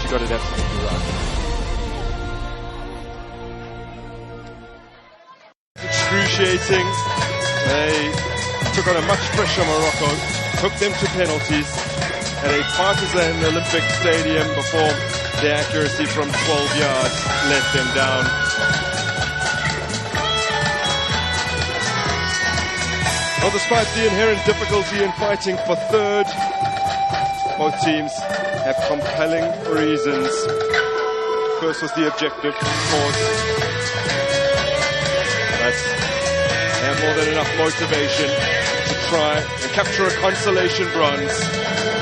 You got it absolutely right. Excruciating. They took on a much fresher Morocco, took them to penalties at a partisan Olympic stadium before their accuracy from 12 yards let them down. Well, despite the inherent difficulty in fighting for third, both teams have compelling reasons. First was the objective, of course, but they have more than enough motivation to try and capture a consolation bronze.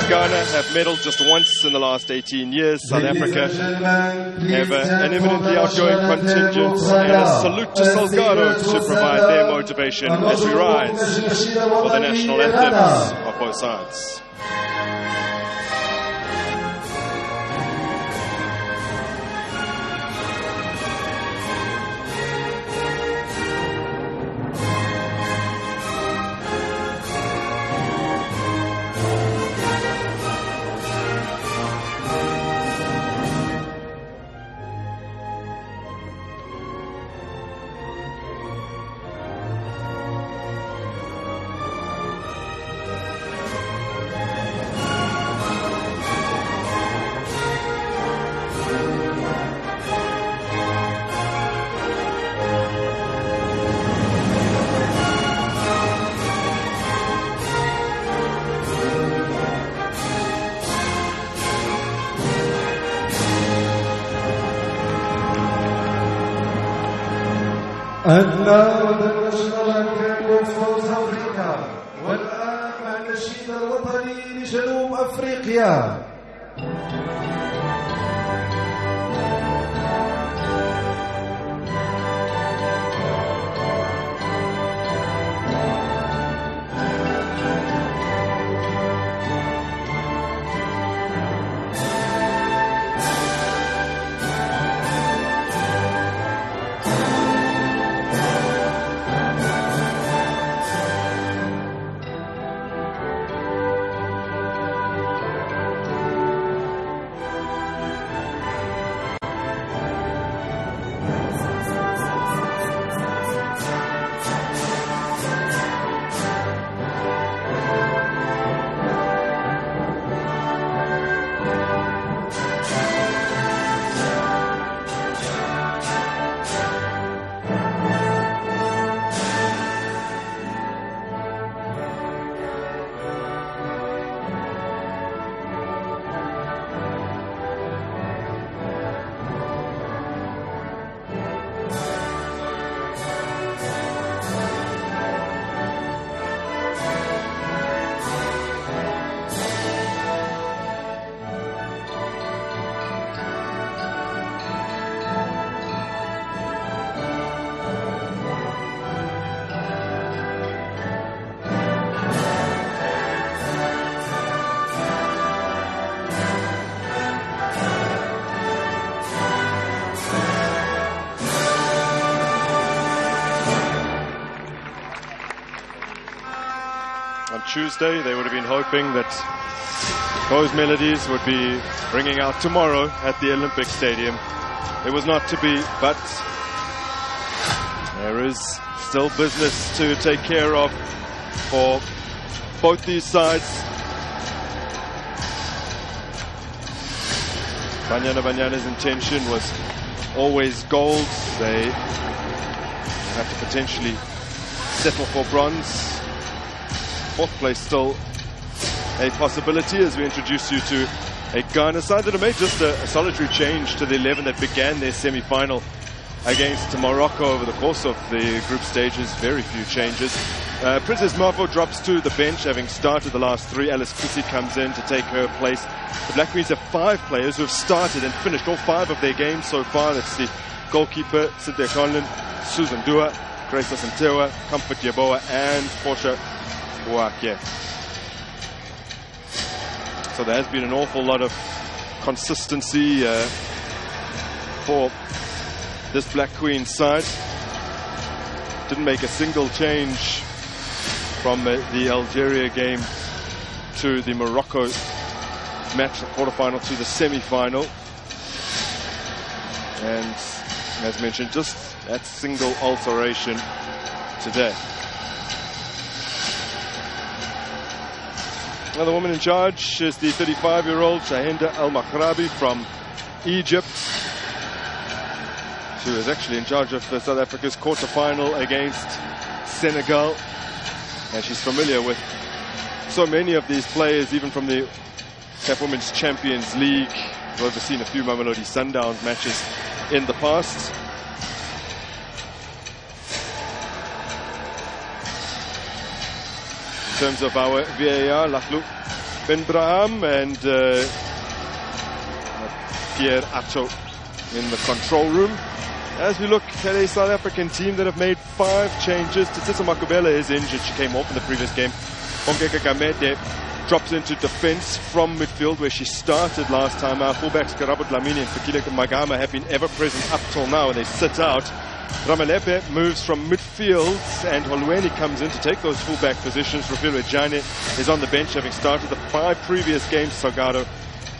Ghana have medalled just once in the last 18 years. South Africa have an eminently outgoing contingent, and a salute to Salgado to provide their motivation as we rise for the national anthems of both sides. And now the national anthem of South Africa. والآن مع النشيد الوطني لجنوب أفريقيا. Tuesday, they would have been hoping that those melodies would be ringing out tomorrow at the Olympic Stadium. It was not to be, but there is still business to take care of for both these sides. Banyana's intention was always gold. They have to potentially settle for bronze. Fourth place still a possibility as we introduce you to a Ghana side that have made just a solitary change to the 11 that began their semi-final against Morocco over the course of the group stages. Very few changes. Princess Mafo drops to the bench, having started the last three. Alice Kusi comes in to take her place. The Black Queens have 5 players who have started and finished all 5 of their games so far. That's the goalkeeper, Cynthia Conlon, Susan Dua, Grace Santewa, Comfort Yeboah, and Portia Wake. So there has been an awful lot of consistency for this Black Queen side. Didn't make a single change from the Algeria game to the Morocco match, the quarterfinal to the semi-final. And as mentioned, just that single alteration today. Now the woman in charge is the 35-year-old Shahenda Al-Maghrabi from Egypt. She was actually in charge of South Africa's quarter-final against Senegal. And she's familiar with so many of these players, even from the CAF Women's Champions League. We've overseen a few Mamelodi Sundowns matches in the past. In terms of our VAR, Lachlu Ben-Braham and Pierre Atto in the control room. As we look at a South African team that have made 5 changes. Tsetso Makubela is injured. She came off in the previous game. Ongeka Gamede drops into defense from midfield where she started last time. Our fullbacks Karabo Dlamini and Fikile Magama have been ever present up till now, and they sit out. Ramalepe moves from midfield and Holweni comes in to take those fullback positions. Rufilo Ejane is on the bench, having started the 5 previous games. Salgado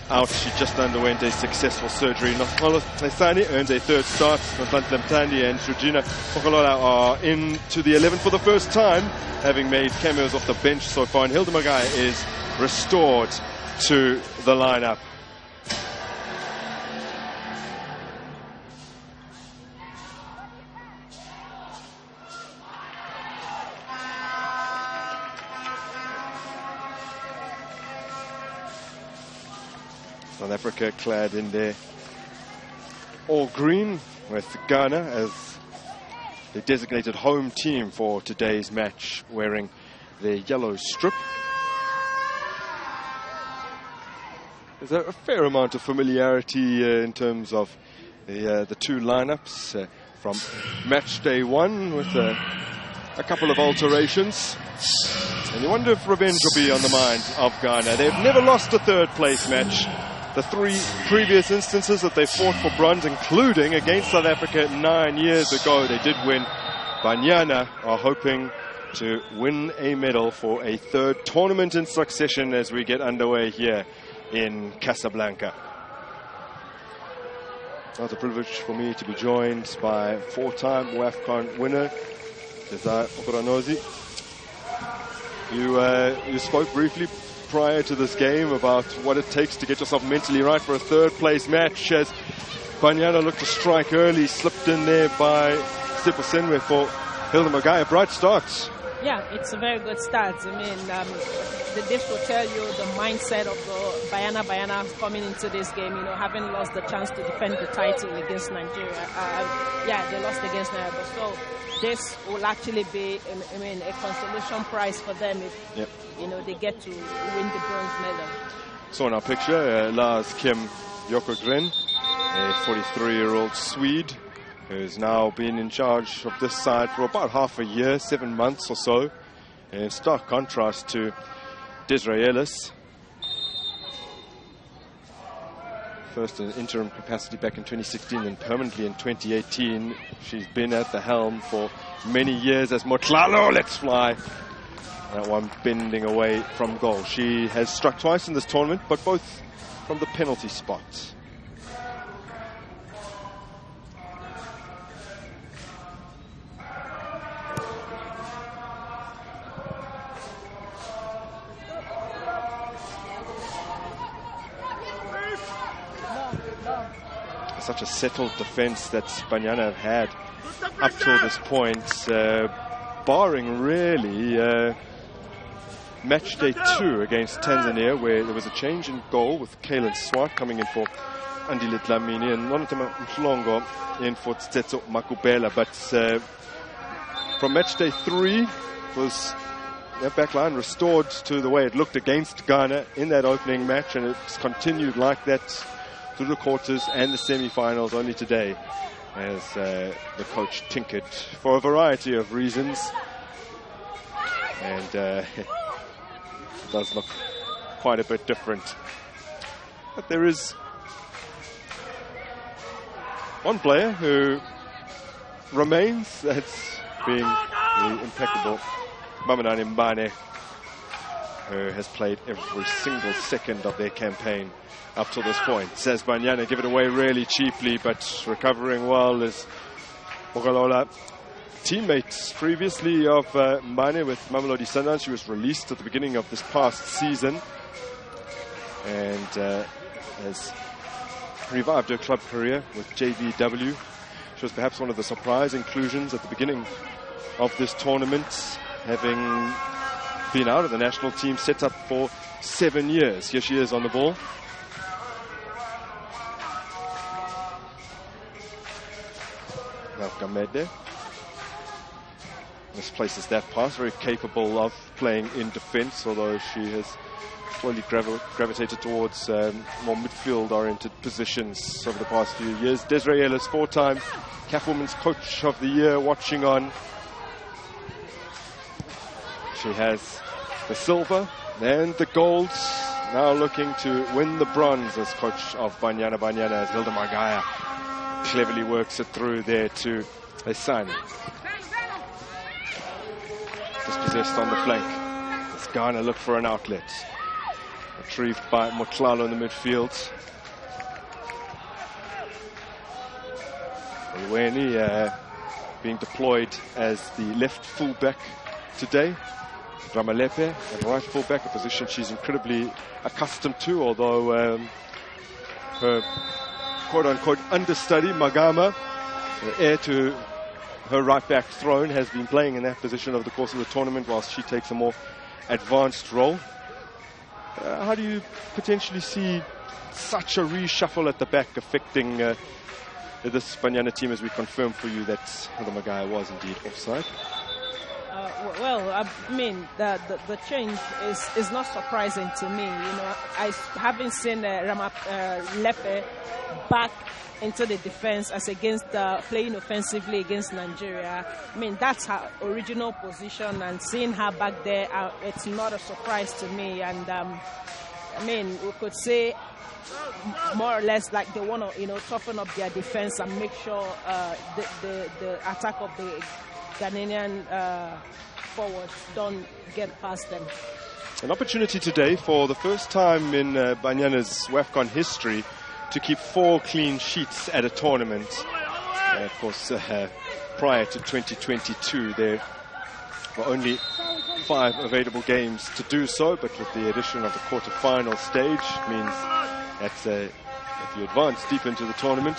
out. She just underwent a successful surgery. Noholo Tsesani earns a 3rd start. Nonhlanhla Mthandi and Georgina Okolola are into the 11 for the first time, having made cameos off the bench so far. And Hilda Magai is restored to the lineup. South Africa clad in their all green, with Ghana as the designated home team for today's match, wearing their yellow strip. There's a fair amount of familiarity in terms of the 2 lineups from match day 1, with a couple of alterations. And you wonder if revenge will be on the mind of Ghana. They've never lost a 3rd place match. The 3 previous instances that they fought for bronze, including against South Africa 9 years ago, they did win. Banyana are hoping to win a medal for a 3rd tournament in succession as we get underway here in Casablanca. It's a privilege for me to be joined by 4-time AFCON winner, Desire Okoranozi. You spoke briefly prior to this game about what it takes to get yourself mentally right for a 3rd place match, as Banyana looked to strike early, slipped in there by Sipho Senwe for Hilda Magai. A bright start. Yeah, it's a very good start. I mean, this will tell you the mindset of the Banyana coming into this game, you know, having lost the chance to defend the title against Nigeria. Yeah, they lost against Nigeria. So this will actually be, a consolation prize for them if, you know, they get to win the bronze medal. So in our picture, Lars Kim Jokogren, a 43-year-old Swede, who's now been in charge of this side for about half a year, 7 months or so. In stark contrast to Disraelis. First in interim capacity back in 2016 and permanently in 2018. She's been at the helm for many years as Motlalo lets fly. That one bending away from goal. She has struck twice in this tournament, but both from the penalty spot. Such a settled defense that Banyana have had up till this point, barring really match day 2 against Tanzania, where there was a change in goal with Kaylin Swart coming in for Andile Dlamini and Nonatema Mhlongo in for Tsetso Makubela. But from match day 3 was that back line restored to the way it looked against Ghana in that opening match, and it's continued like that through the quarters and the semi-finals only today, as the coach tinkered for a variety of reasons. And it does look quite a bit different. But there is one player who remains, that's being the impeccable Mamanani Mbane. who has played every single second of their campaign up to this point. Says Banyana, give it away really cheaply, but recovering well is Bogalola. Teammates previously of Mane with Mamelodi Sundowns. She was released at the beginning of this past season and has revived her club career with JVW. She was perhaps one of the surprise inclusions at the beginning of this tournament, having been out of the national team set up for 7 years. Here she is on the ball. Now Gamede misplaces that pass, very capable of playing in defense, although she has slowly gravitated towards more midfield-oriented positions over the past few years. Desiree Ellis, 4-time CAF Women's Coach of the Year, watching on. She has the silver and the gold, now looking to win the bronze as coach of Banyana Banyana, as Hilda Magaya cleverly works it through there to her son. Dispossessed on the flank. As Ghana look for an outlet. Retrieved by Motlalo in the midfield. Uweni being deployed as the left fullback today. Ramalepe at right fullback, a position she's incredibly accustomed to, although her quote-unquote understudy, Magama, the heir to her right-back throne, has been playing in that position over the course of the tournament whilst she takes a more advanced role. How do you potentially see such a reshuffle at the back affecting this Banyana team, as we confirm for you that the Magaya was indeed offside? Well, I mean, the change is not surprising to me. You know, I haven't seen Lepe back into the defense as against playing offensively against Nigeria. I mean, that's her original position, and seeing her back there, it's not a surprise to me. And I mean, we could say more or less like they want to, you know, toughen up their defense and make sure the attack of the Ghanaian forwards don't get past them. An opportunity today for the first time in Banyana's AFCON history to keep 4 clean sheets at a tournament. Of course, prior to 2022, there were only 5 available games to do so, but with the addition of the quarter-final stage, it means that if you advance deep into the tournament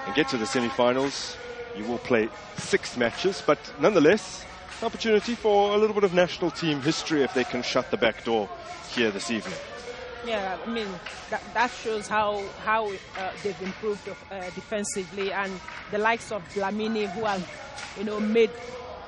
and get to the semi-finals, you will play 6 matches, but nonetheless, an opportunity for a little bit of national team history if they can shut the back door here this evening. Yeah, I mean, that shows how they've improved defensively, and the likes of Dlamini, who have, you know, made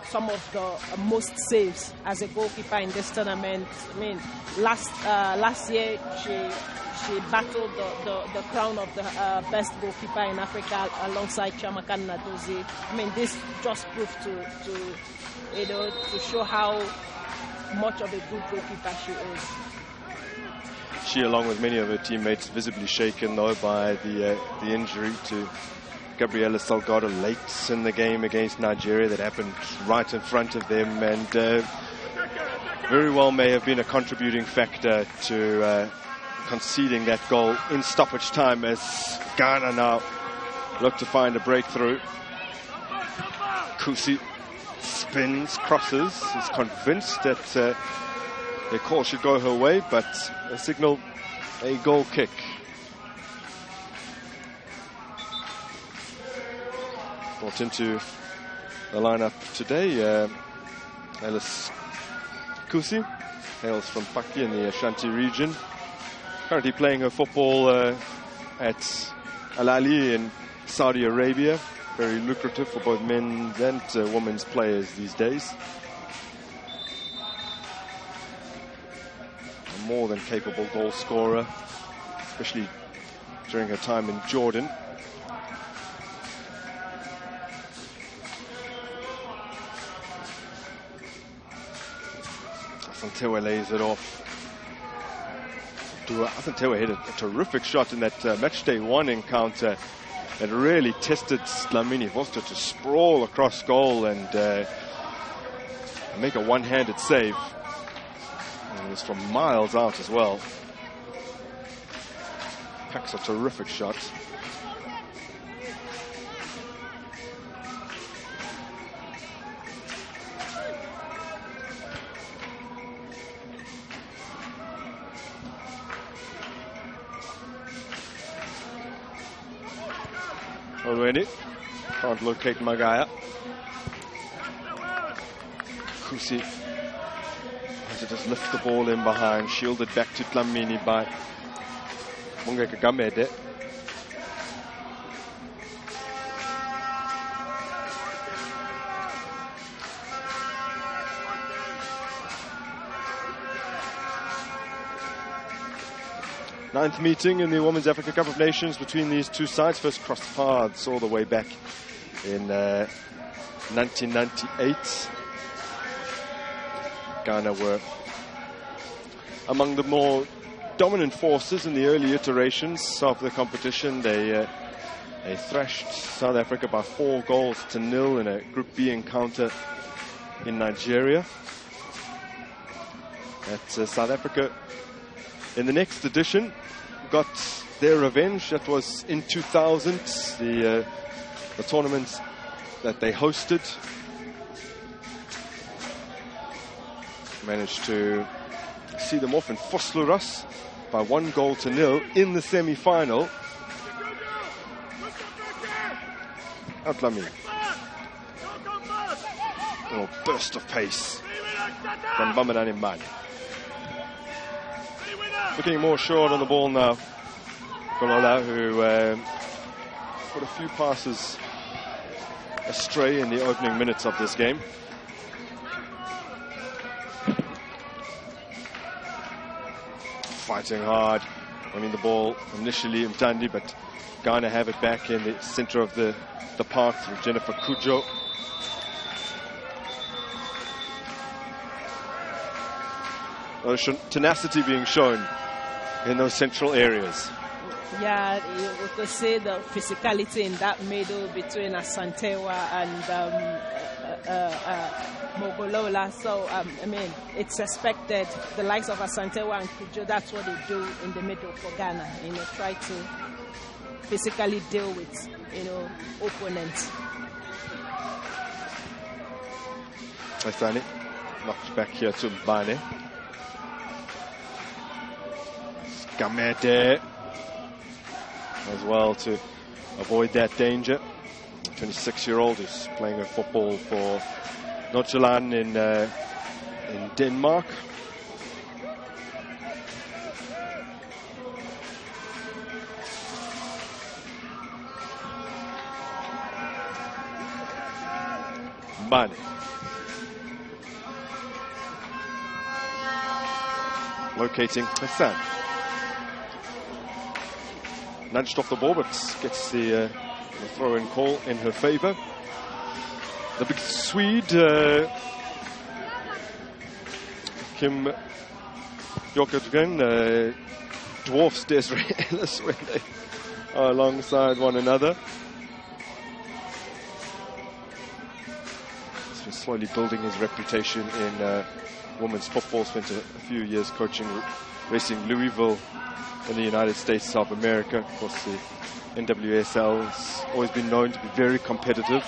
some of the most saves as a goalkeeper in this tournament. I mean, last year she battled the crown of the best goalkeeper in Africa alongside Chiamaka Nnadozie. I mean, this just proved to show how much of a good goalkeeper she is. She, along with many of her teammates, visibly shaken though by the injury to Gabriela Salgado late in the game against Nigeria that happened right in front of them, and very well may have been a contributing factor to conceding that goal in stoppage time, as Ghana now look to find a breakthrough. Kusi spins, crosses, is convinced that their call should go her way, but a signal, a goal kick. Brought into the lineup today, Alice Kusi, hails from Paki in the Ashanti region. Currently playing her football at Al Ahly in Saudi Arabia. Very lucrative for both men's and women's players these days. A more than capable goal scorer, especially during her time in Jordan. Asantewa lays it off. Asantewa hit a terrific shot in that matchday 1 encounter that really tested Dlamini Voster to sprawl across goal and make a one-handed save. And it's from miles out as well. Packs a terrific shot. Already can't locate Magaya. Kusi has to just lift the ball in behind, shielded back to Dlamini by Mungeka Gamede. Ninth meeting in the Women's Africa Cup of Nations between these two sides. First crossed paths all the way back in 1998. Ghana were among the more dominant forces in the early iterations of the competition. They thrashed South Africa by 4-0 in a Group B encounter in Nigeria. South Africa, in the next edition, got their revenge. That was in 2000, the tournament that they hosted. Managed to see them off in Vosloorus by 1-0 in the semi-final. Outlami. A little burst of pace from Bamanani Man. Looking more short on the ball now. Golola, who put a few passes astray in the opening minutes of this game. Fighting hard, winning the ball initially in Mtandi, but Ghana have it back in the center of the park through Jennifer Kujo. Tenacity being shown in those central areas. Yeah, we could say the physicality in that middle between Asantewa and Mogolola. So, I mean, it's expected the likes of Asantewa and Kujo, that's what they do in the middle for Ghana. You know, try to physically deal with, you know, opponents. Aithani knocked back here to Mbane. Gamete as well to avoid that danger. 26-year-old who's playing a football for Nordsjælland in Denmark. Mbane. Locating Hassan. Nudged off the ball, but gets the throw-in call in her favor. The big Swede, Kim Jokkertgen, dwarfs Desiree Ellis when they are alongside one another. He's been slowly building his reputation in women's football. Spent a few years coaching Racing Louisville in the United States, South America. Of course, the NWSL has always been known to be very competitive.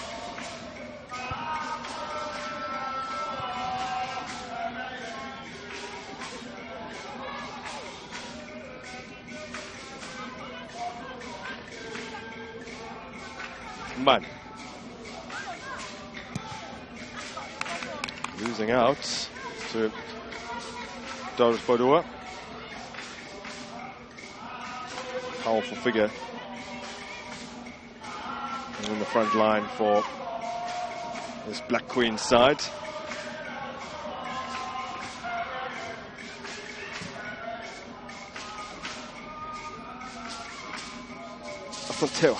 Man. Losing out to Doris Bodua. Powerful figure in the front line for this Black Queen side. Asantewa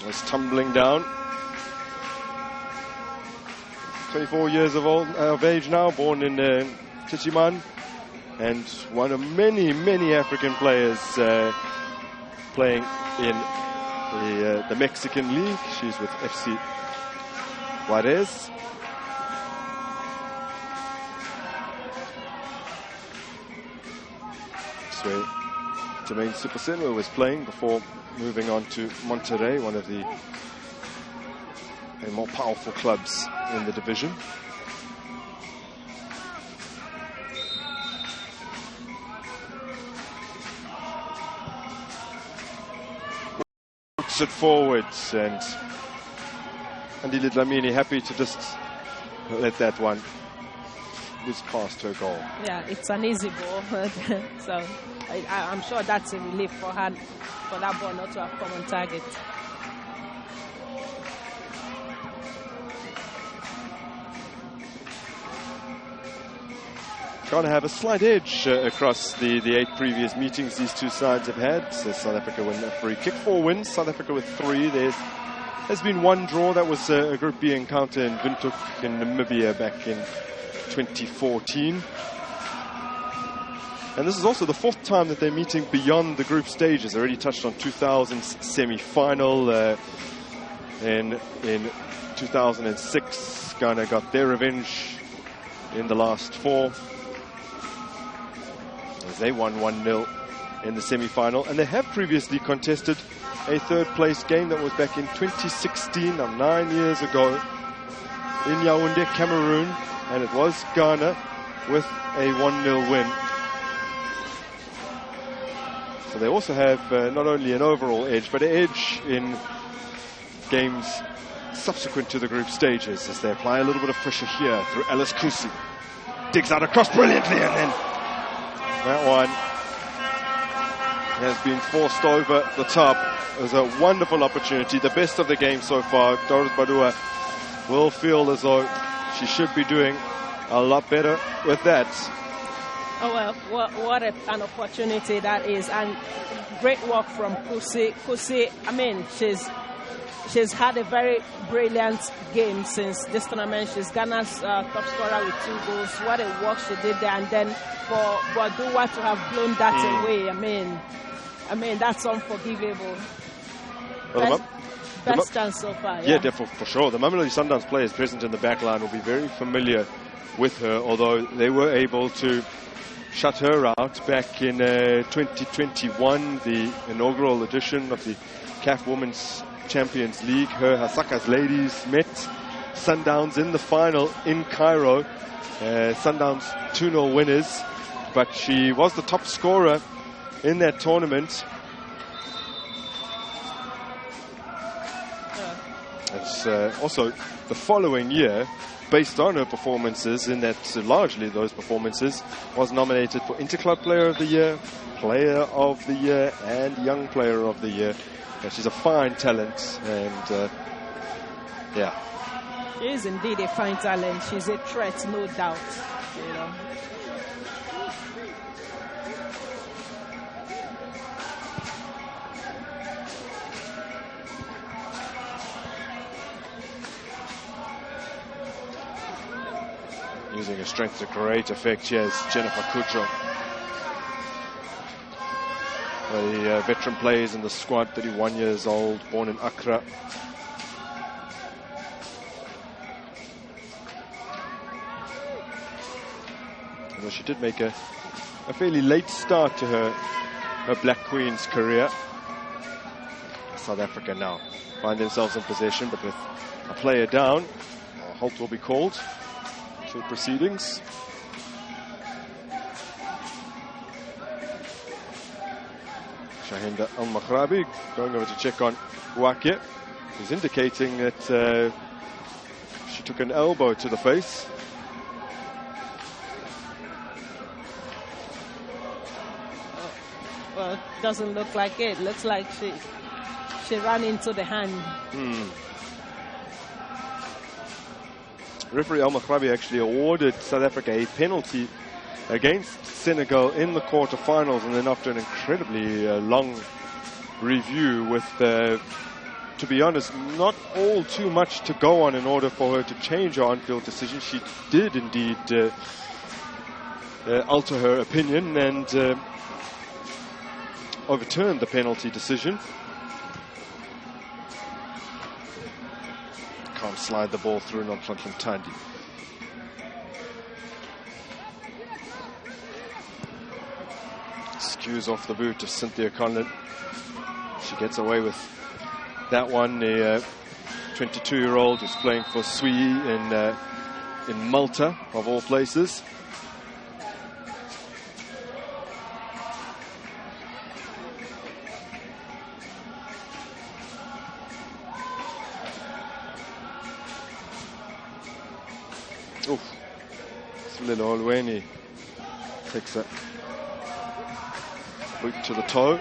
was tumbling down. 24 years of age now, born in Chichiman. And one of many, many African players playing in the Mexican League. She's with FC Juarez. where Domain Superceno was playing before moving on to Monterrey, one of the more powerful clubs in the division. Puts it forwards, and Andile Dlamini happy to just let that one whiz past her goal. Yeah, it's an easy ball. So I'm sure that's a relief for her, for that ball not to have come on target. Ghana have a slight edge across the 8 previous meetings these two sides have had. So South Africa win a free kick, 4 wins. South Africa with 3. There's been 1 draw. That was a Group B encounter in Windhoek in Namibia back in 2014. And this is also the 4th time that they're meeting beyond the group stages. I already touched on 2000's semi-final. In 2006, Ghana got their revenge in the last 4. As they won 1-0 in the semi-final. And they have previously contested a 3rd place game that was back in 2016, now 9 years ago, in Yaoundé, Cameroon. And it was Ghana with a 1-0 win. So they also have not only an overall edge, but an edge in games subsequent to the group stages, as they apply a little bit of pressure here through Alice Kusi. Digs out across brilliantly, and then that one has been forced over the top. It was a wonderful opportunity, the best of the game so far. Doris Badua will feel as though she should be doing a lot better with that. Oh, well, what an opportunity that is, and great work from Kusi. Kusi, I mean, she's had a very brilliant game since this tournament. She's Ghana's top scorer with 2 goals. What a work she did there, and then for Badua to have blown that away, I mean that's unforgivable. Well, best chance so far. Yeah, for sure. The Mamelodi Sundowns players present in the back line will be very familiar with her, although they were able to shut her out back in 2021, the inaugural edition of the CAF Women's Champions League. Her Hasaka's ladies met Sundowns in the final in Cairo. Sundowns 2-0 winners, but she was the top scorer in that tournament. It's also the following year, based on her performances, in that largely those performances, was nominated for Interclub Player of the Year, Player of the Year, and Young Player of the Year. She's a fine talent, and yeah. She is indeed a fine talent. She's a threat, no doubt. You know. Using her strength to great effect. Here's Jennifer Kudjo. The veteran plays in the squad, 31 years old, born in Accra. Although she did make a fairly late start to her Black Queens career. South Africa now find themselves in possession, but with a player down, a halt will be called to proceedings. Shahinda Al-Maghrabi going over to check on Wake. He's indicating that she took an elbow to the face. Well, it doesn't look like it. Looks like she ran into the hand. Referee Al-Maghrabi actually awarded South Africa a penalty against Senegal in the quarterfinals, and then after an incredibly long review with, to be honest, not all too much to go on in order for her to change her on-field decision, she did indeed alter her opinion and overturned the penalty decision. Can't slide the ball through Nonhlanhla Thandi. cues off the boot of Cynthia Conlon. She gets away with that one. The 22-year-old who's playing for Sui in Malta, of all places. Oof. Lilo Olweni takes a boot to the toe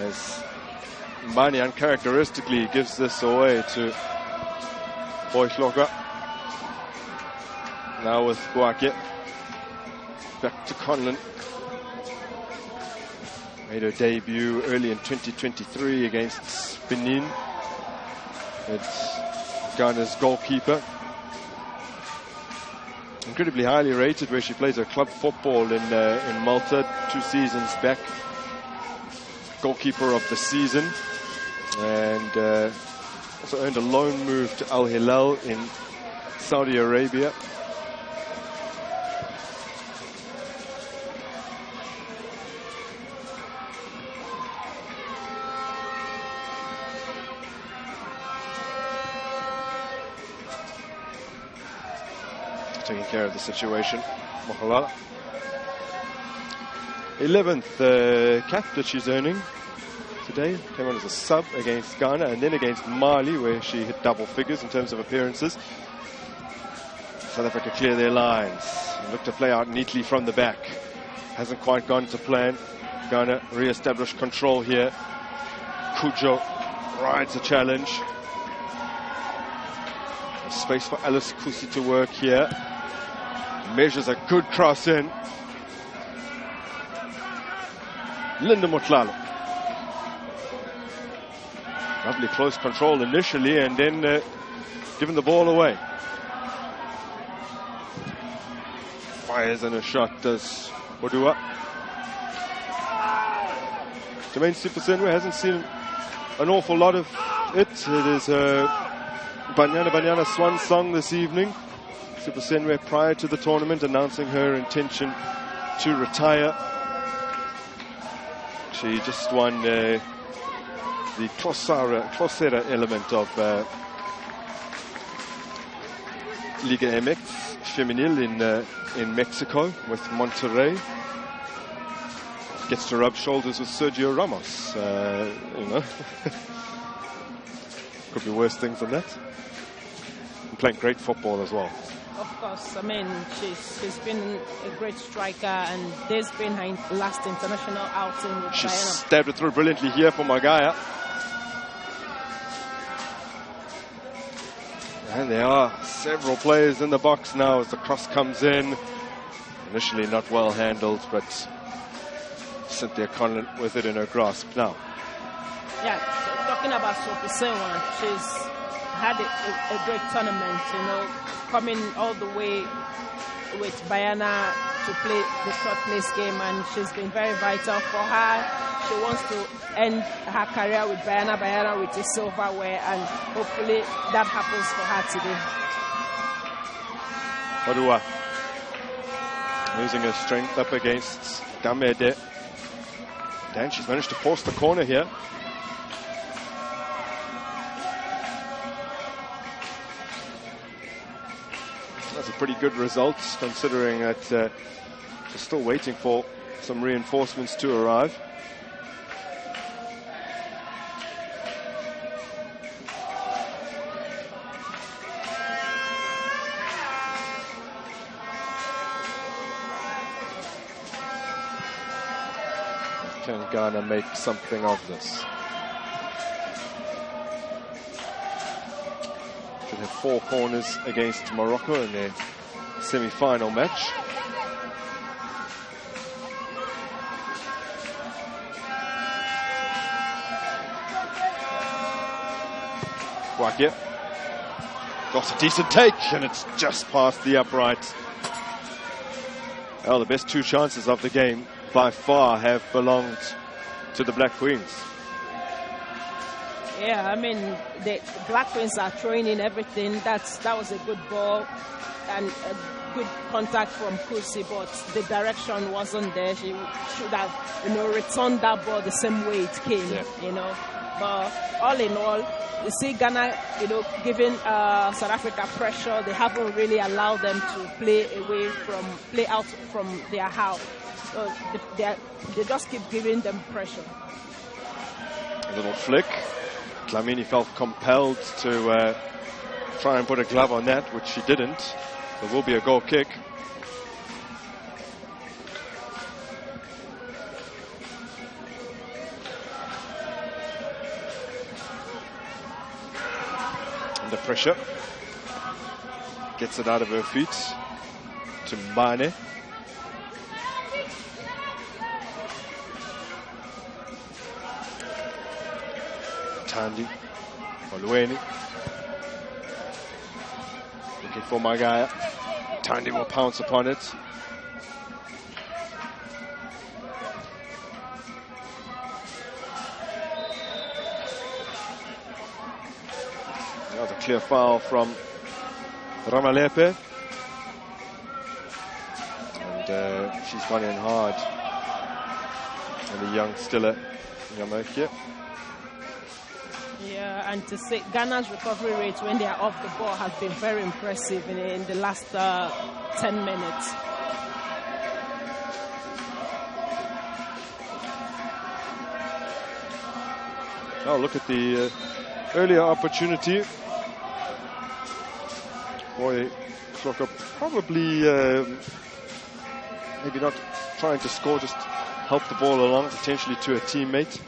as Mbani uncharacteristically gives this away to Boyshloka. Now with Boake. Back to Conlon. Made her debut early in 2023 against Benin. It's Ghana's goalkeeper. Incredibly highly rated where she plays her club football in Malta 2 seasons back. Goalkeeper of the season. And also earned a loan move to Al Hilal in Saudi Arabia. Taking care of the situation. Mohalala. 11th cap that she's earning today. Came on as a sub against Ghana and then against Mali, where she hit double figures in terms of appearances. South Africa clear their lines. Look to play out neatly from the back. Hasn't quite gone to plan. Ghana re-establish control here. Kujo rides a challenge. Space for Alice Kusi to work here. Measures a good cross in. Linda Motlalo. Lovely close control initially and then giving the ball away. Fires in a shot, does Odua. Jermaine Sifasenwe hasn't seen an awful lot of it. It is Banyana Swan song this evening. Sifasenwe prior to the tournament announcing her intention to retire. She just won the Closera element of Liga MX Femenil in Mexico with Monterrey. Gets to rub shoulders with Sergio Ramos. You know, could be worse things than that. And playing great football as well. Of course, I mean, she's been a great striker, and this been her last international outing with She Diana. stabbed it through brilliantly here for Magaya. And there are several players in the box now as the cross comes in. Initially not well handled, but Cynthia Conlon with it in her grasp now. Yeah, talking about Sophie Senwa, she's had a great tournament, you know, coming all the way with Bayana to play the third place game, and she's been very vital for her. She wants to end her career with Bayana with a silverware, and hopefully that happens for her today. Odua losing her strength up against Damede. Dan, she's managed to force the corner here. That's a pretty good result, considering that she's still waiting for some reinforcements to arrive. Can Ghana make something of this? Should have 4 corners against Morocco in their semi-final match. Wakia got a decent take, and it's just past the upright. Well, the best 2 chances of the game by far have belonged to the Black Queens. Yeah, I mean, the Black Queens are throwing in everything. That was a good ball, and good contact from Kusi, but the direction wasn't there. She should have, returned that ball the same way it came, But all in all, you see Ghana, giving South Africa pressure. They haven't really allowed them to play out from their half. So they just keep giving them pressure. A little flick. Dlamini felt compelled to try and put a glove on that, which she didn't. There will be a goal kick. Under pressure. Gets it out of her feet to Mane. Tandi, Oluweni, looking for Magaya. Tandi will pounce upon it. Another clear foul from Ramalepe. And she's gone in hard. And the young Stiller Nyamokia. Yeah, and to say Ghana's recovery rate when they are off the ball has been very impressive in the last 10 minutes. Oh, look at the earlier opportunity. Boy, Kloka probably maybe not trying to score, just help the ball along, potentially to a teammate.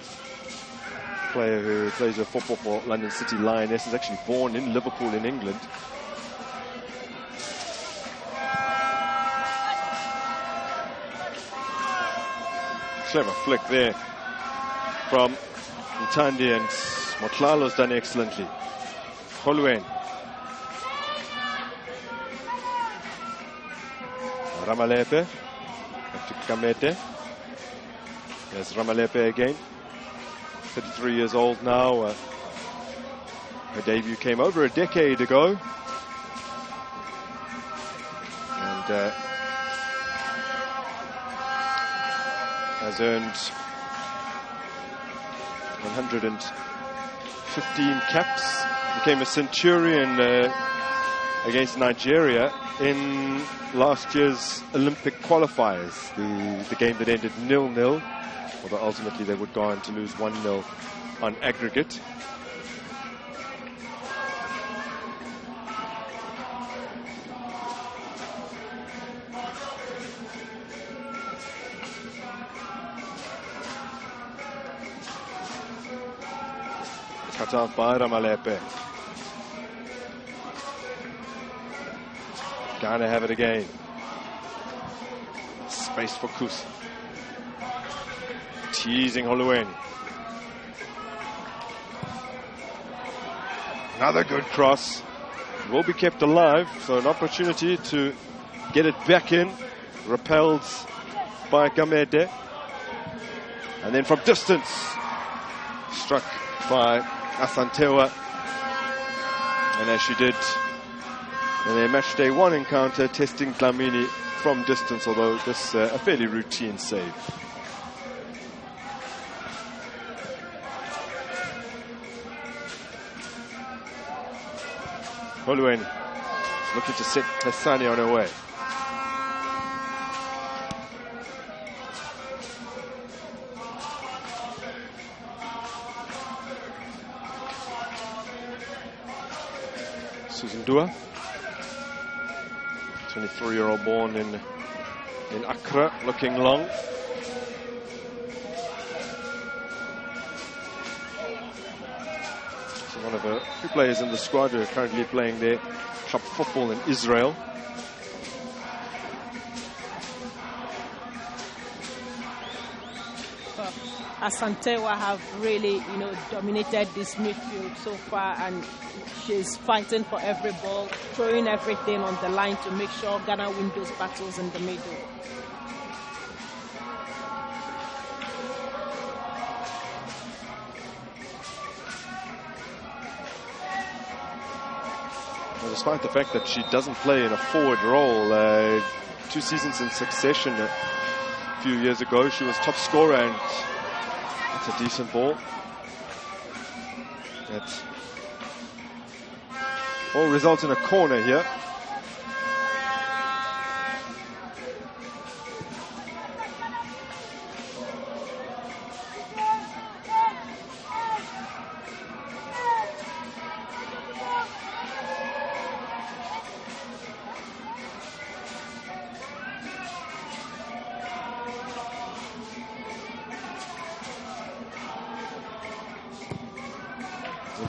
Player who plays a football for London City Lionesses, actually born in Liverpool in England. Clever flick there from Ntandi, and Motlalo's done excellently. Holwen. Ramalepe. Back to Kamete. There's Ramalepe again. 33 years old now. Her debut came over a decade ago. And has earned 115 caps. Became a centurion against Nigeria in last year's Olympic qualifiers. The game that ended 0-0. Although ultimately they would go on to lose 1-0 on aggregate. Cut off by Ramalepe. Ghana have it again. Space for Kus. Teasing Holuweni. Another good cross. Will be kept alive, so an opportunity to get it back in. Repelled by Gamede. And then from distance, struck by Asantewa. And as she did in their match day 1 encounter, testing Dlamini from distance, although this a fairly routine save. Holuweni looking to set Hassani on her way. Susan Dua, 23-year-old born in Accra, looking long. One of the few players in the squad who are currently playing their club football in Israel. Asantewa have really, dominated this midfield so far, and she's fighting for every ball, throwing everything on the line to make sure Ghana win those battles in the middle. Well, despite the fact that she doesn't play in a forward role, 2 seasons in succession a few years ago, she was top scorer, and that's a decent ball. That all results in a corner here.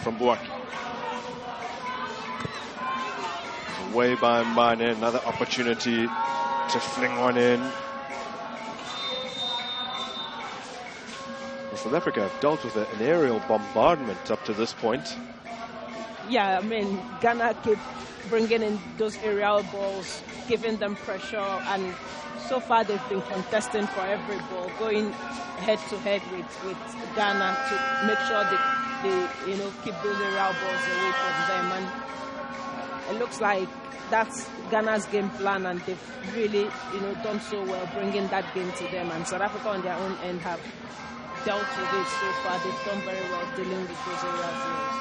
From Buaki. Away by Mane, another opportunity to fling one in. Well, South Africa have dealt with an aerial bombardment up to this point. Yeah, I mean, Ghana keep bringing in those aerial balls, giving them pressure, and so far they've been contesting for every ball, going head-to-head with Ghana to make sure they keep those aerial balls away from them. And it looks like that's Ghana's game plan, and they've really, done so well bringing that game to them. And South Africa on their own end have dealt with it so far. They've done very well dealing with those aerial balls.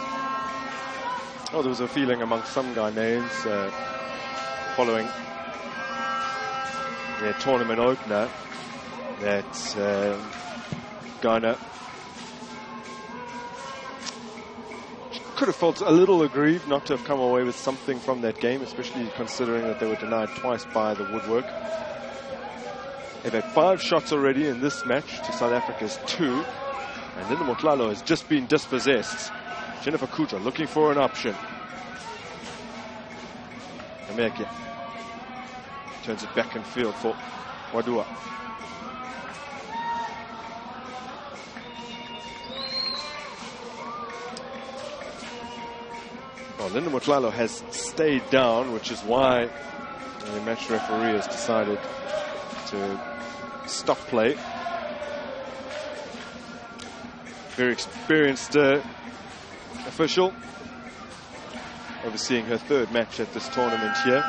Oh, there was a feeling among some Ghanaians following their tournament opener that Ghana could have felt a little aggrieved not to have come away with something from that game, especially considering that they were denied twice by the woodwork. They've had 5 shots already in this match to South Africa's 2, and Linda Motlalo has just been dispossessed. Jennifer Kuta looking for an option. Ameke turns it back in field for Wadua. Well, Linda Motlalo has stayed down, which is why the match referee has decided to stop play. Very experienced official, overseeing her 3rd match at this tournament here.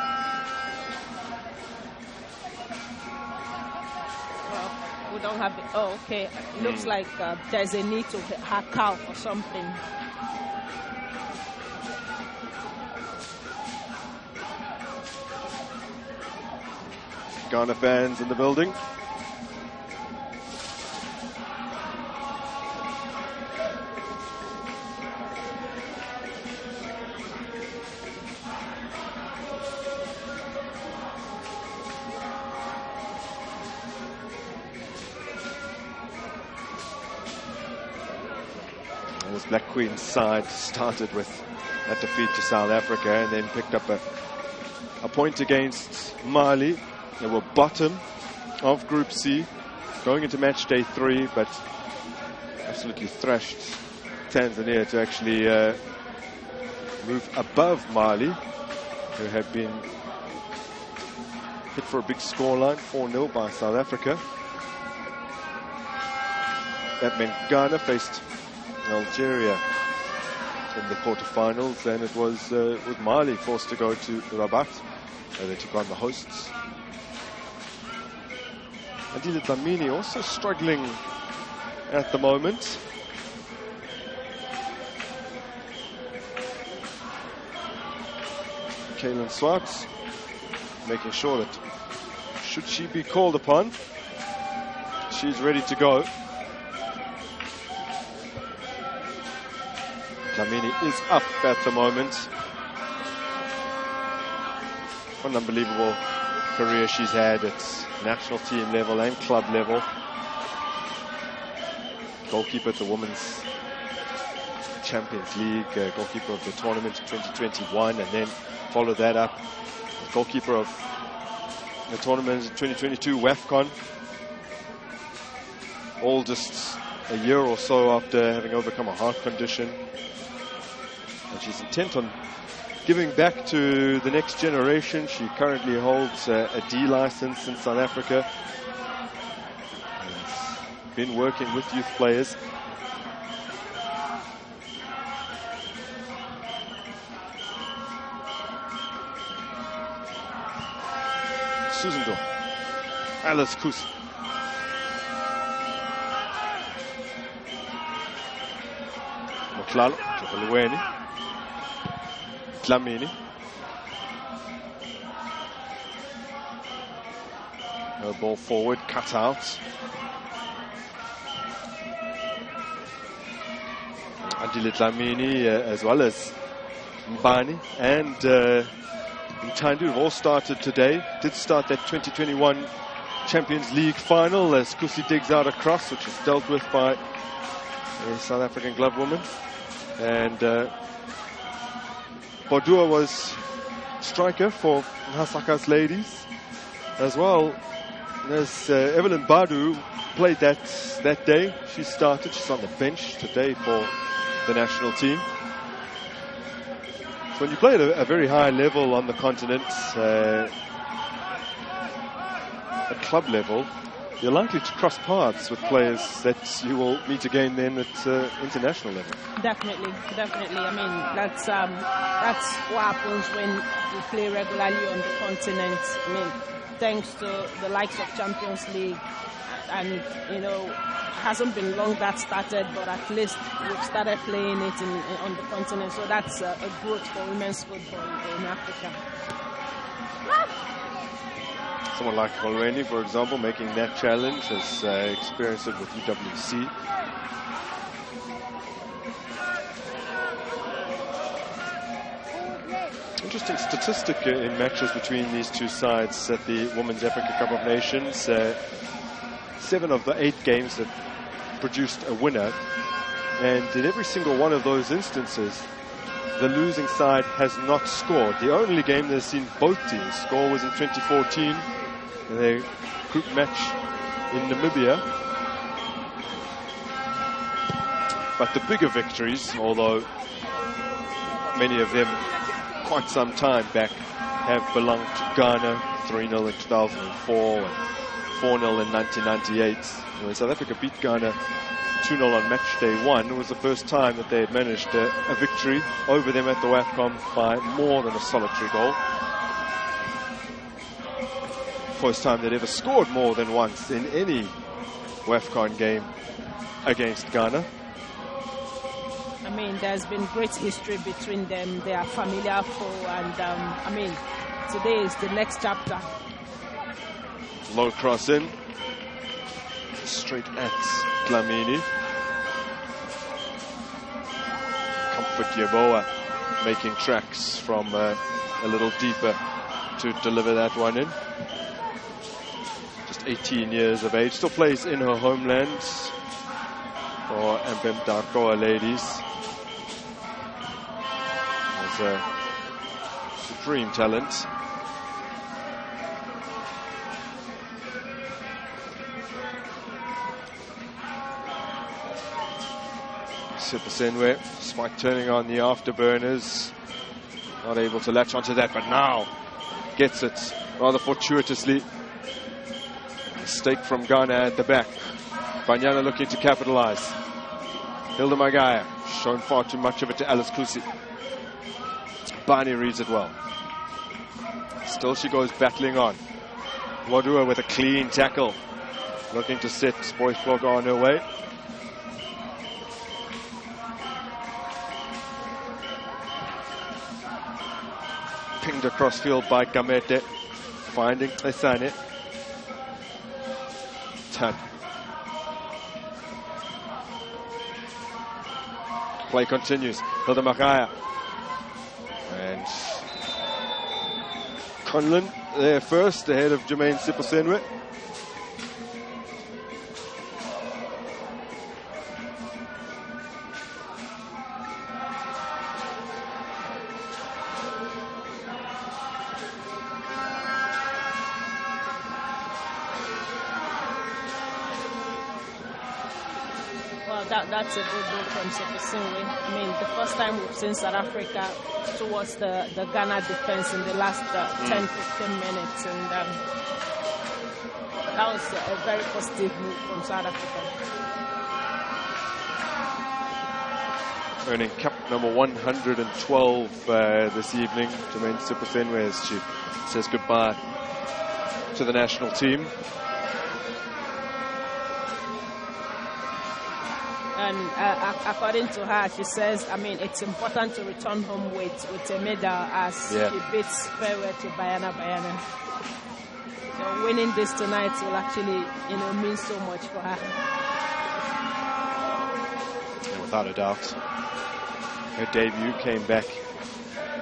Well, we don't have it. Oh, okay. It looks like there's a need to hack out or something. Ghana fans in the building. And this Black Queen's side started with that defeat to South Africa and then picked up a point against Mali. They were bottom of Group C, going into match day 3, but absolutely thrashed Tanzania to actually move above Mali, who had been hit for a big scoreline, 4-0 by South Africa. That meant Ghana faced Algeria in the quarterfinals, and it was with Mali forced to go to Rabat, where they took on the hosts. Adila Dlamini also struggling at the moment. Kaylin Swartz making sure that should she be called upon, she's ready to go. Dlamini is up at the moment. What an unbelievable career she's had at national team level and club level. Goalkeeper at the Women's Champions League, goalkeeper of the tournament in 2021, and then followed that up as goalkeeper of the tournament in 2022 AFCON. All just a year or so after having overcome a heart condition. And she's intent on giving back to the next generation. She currently holds a D license in South Africa. Has been working with youth players. Susendorf. Alice Kus. Motlalo, Topoluweni. Dlamini. No ball forward, cut out. Andile Dlamini as well as Mbani and Mtandu have all started today. Did start that 2021 Champions League final as Kusi digs out a cross, which is dealt with by a South African glove woman. And Bodua was striker for Hasaka's ladies as well. As Evelyn Badu played that day, she started. She's on the bench today for the national team. So when you play at a very high level on the continent, at club level, you're likely to cross paths with players that you will meet again then at international level. Definitely. I mean, that's what happens when you play regularly on the continent. I mean, thanks to the likes of Champions League, and you know, hasn't been long that started, but at least we've started playing it on the continent. So that's a growth for women's football in Africa. Someone like Holweni, for example, making that challenge, has experienced it with UWC. Interesting statistic in matches between these two sides at the Women's Africa Cup of Nations. 7 of the 8 games that produced a winner, and in every single one of those instances, the losing side has not scored. The only game that's seen both teams score was in 2014, in a group match in Namibia. But the bigger victories, although many of them quite some time back, have belonged to Ghana, 3-0 in 2004 and 4-0 in 1998. When South Africa beat Ghana 2-0 on match day 1, it was the first time that they had managed a victory over them at the AFCON by more than a solitary goal. First time they'd ever scored more than once in any AFCON game against Ghana. I mean, there's been great history between them. They are familiar foe, and I mean, today is the next chapter. Low cross in, straight at Dlamini. Comfort Yeboah making tracks from a little deeper to deliver that one in. Just 18 years of age, still plays in her homeland for Mbem Darkoa ladies. As a supreme talent. Sipasenwe, Spike turning on the afterburners, not able to latch onto that, but now gets it rather fortuitously. Mistake from Ghana at the back. Banyana looking to capitalize. Hilda Magaya shown far too much of it to Alice Kusi. Bani reads it well. Still she goes battling on. Wadua with a clean tackle, looking to set Spoitsblok on her way. Pinged across field by Gamete, finding Esane. Tan. Play continues. Hilda Magaya. And Conlon there first, ahead of Jermaine Sipasenwe. That's a good goal from Sipasenwe. I mean, the first time we've seen South Africa towards the Ghana defense in the last 10-15 minutes, and that was a very positive move from South Africa. Earning cap number 112 this evening, Jermaine Sipasenwe, as she says goodbye to the national team. And according to her, she says, I mean, it's important to return home with a medal as she bids farewell to Bayana. So winning this tonight will actually, mean so much for her. And without a doubt, her debut came back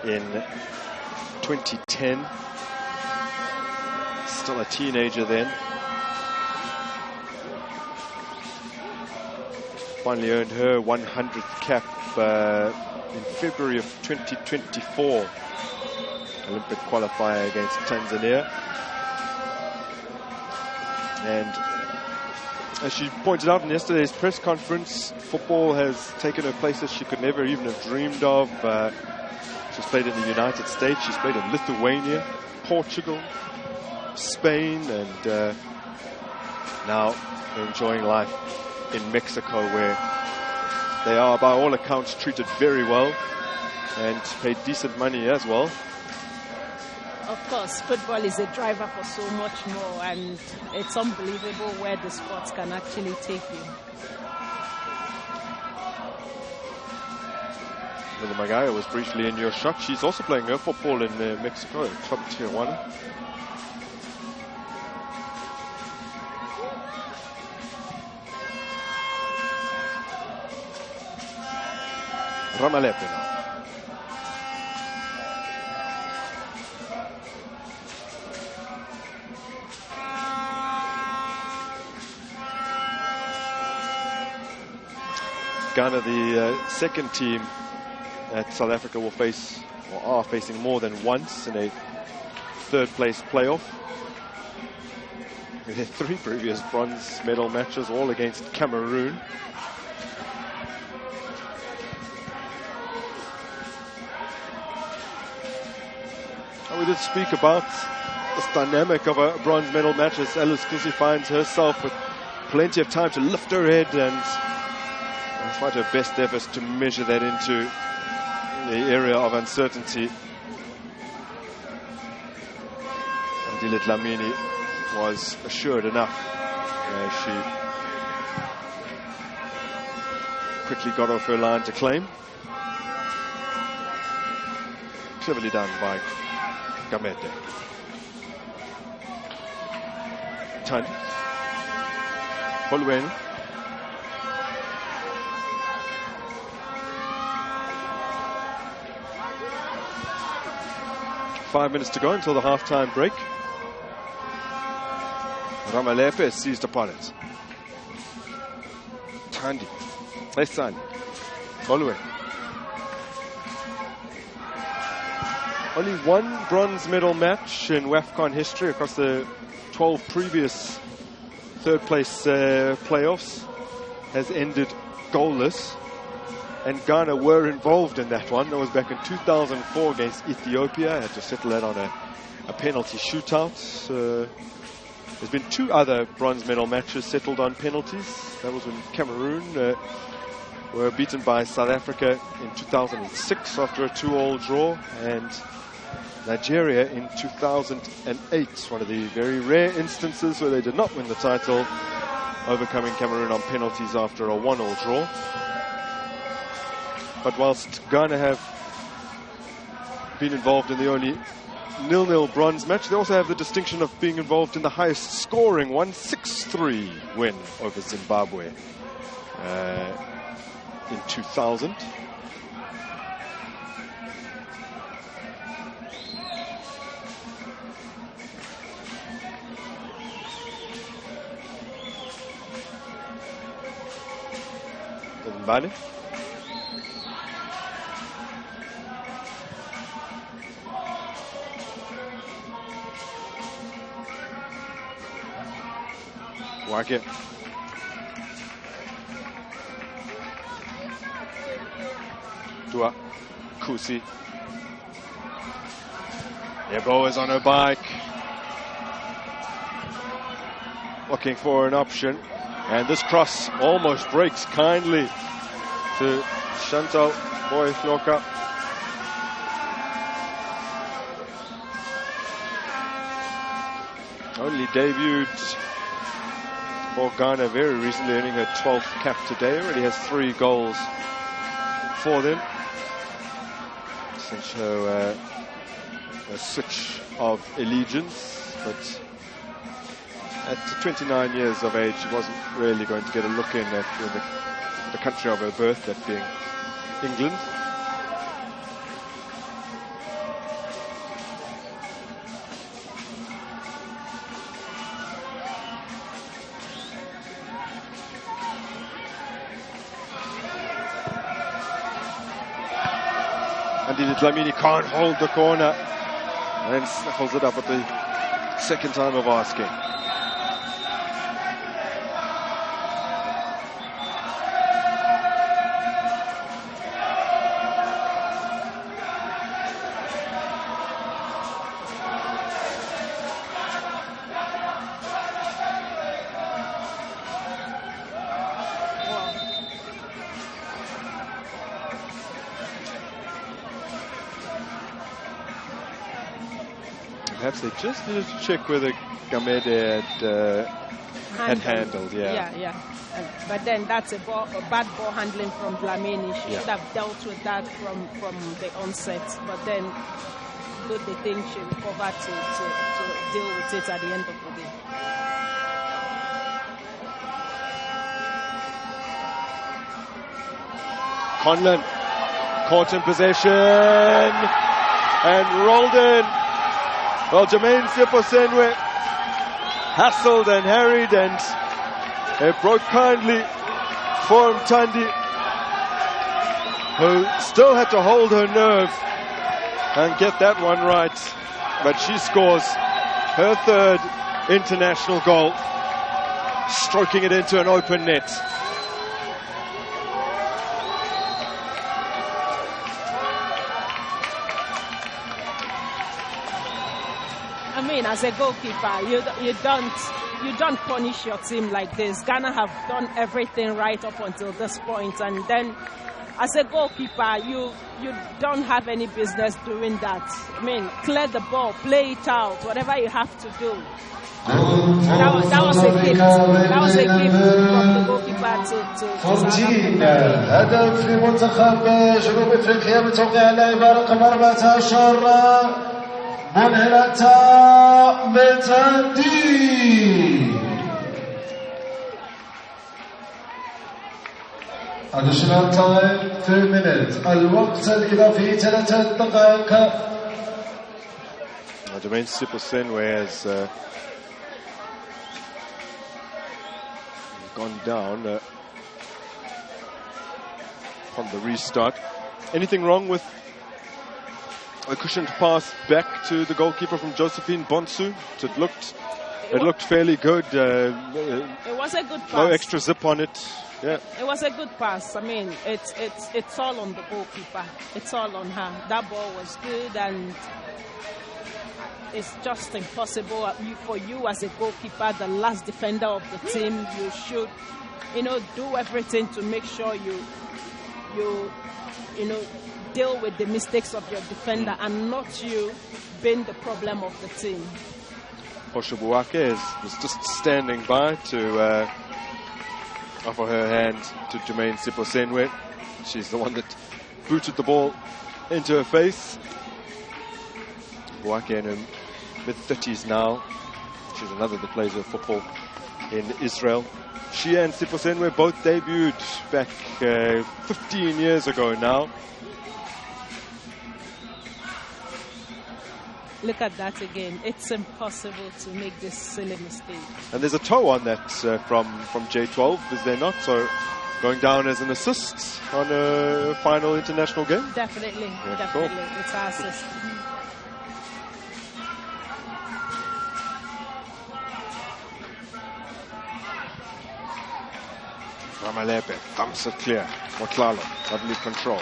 in 2010. Still a teenager then. Finally earned her 100th cap in February of 2024. Olympic qualifier against Tanzania. And as she pointed out in yesterday's press conference, football has taken her places she could never even have dreamed of. She's played in the United States, she's played in Lithuania, Portugal, Spain, and now enjoying life in Mexico, where they are, by all accounts, treated very well and paid decent money as well. Of course, football is a driver for so much more, and it's unbelievable where the sports can actually take you. Lily Magaya was briefly in your shot. She's also playing her football in Mexico, Club Tijuana. Ramalepe now. Ghana, the second team that South Africa will face, or are facing more than once in a third place playoff. We had 3 previous bronze medal matches, all against Cameroon. And we did speak about this dynamic of a bronze medal match as Alice Kusi finds herself with plenty of time to lift her head and try her best efforts to measure that into the area of uncertainty. Andile Dlamini was assured enough. She quickly got off her line to claim. Cleverly done by Gamete. Tani. Bolweni. Five minutes to go until the half-time break. Ramalepe seized upon it. Tandi. Lesani. Bolweni. Only one bronze medal match in AFCON history across the 12 previous third-place playoffs has ended goalless. And Ghana were involved in that one. That was back in 2004 against Ethiopia. Had to settle that on a penalty shootout. There's been 2 other bronze medal matches settled on penalties. That was when Cameroon were beaten by South Africa in 2006 after a 2-2 draw. And Nigeria in 2008, one of the very rare instances where they did not win the title, overcoming Cameroon on penalties after a 1-1 draw. But whilst Ghana have been involved in the only 0-0 bronze match, they also have the distinction of being involved in the highest scoring 1-6-3 win over Zimbabwe in 2000. Mbane. Wake. Dua. Kusi. Yebo is on her bike. Looking for an option. And this cross almost breaks kindly to Chantal Boy-Floka. only debuted for Ghana very recently, earning her 12th cap today. Already has 3 goals for them. Since her a switch of allegiance, but at 29 years of age, she wasn't really going to get a look in at the country of her birth, that being England. And Dlamini can't hold the corner and snuffles it up at the second time of asking. Perhaps they just needed to check whether Gamede had handled, Yeah. But then that's a bad ball handling from Dlamini. She should have dealt with that from the onset. But then, good they think she recovered to deal with it at the end of the day. Conlon caught in possession and rolled in. Well, Jermaine Siposenwe hassled and harried, and it broke kindly for Mtandi, who still had to hold her nerve and get that one right. But she scores her 3rd international goal, stroking it into an open net. As a goalkeeper, you don't punish your team like this. Ghana have done everything right up until this point, and then as a goalkeeper, you don't have any business doing that. Clear the ball, play it out, whatever you have to do. That was a gift. That was a gift from the goalkeeper to هدف لمنتخب جنوب افريقيا بتوقيع اللاعبة رقم 14 منهلة متندي. Additional time 3 minutes. الوقت الإضافي 3 دقائق. Jermaine Siposenwe has gone down on the restart. Anything wrong with a cushioned pass back to the goalkeeper from Josephine Bonsu? It looked fairly good. It was a good pass. No extra zip on it. Yeah. It was a good pass. It's all on the goalkeeper. It's all on her. That ball was good, and it's just impossible for you as a goalkeeper, the last defender of the team. You should, do everything to make sure you deal with the mistakes of your defender and not you being the problem of the team. Oshobuake was just standing by to offer her hand to Jermaine Siposenwe. She's the one that booted the ball into her face. Buake in her mid-30s now. She's another that plays her football in Israel. She and Siposenwe both debuted back 15 years ago now. Look at that again. It's impossible to make this silly mistake. And there's a toe on that from J12, is there not? So going down as an assist on a final international game? Definitely. Cool. It's our assist. Ramalepe thumps it clear. Motlalo, lovely control.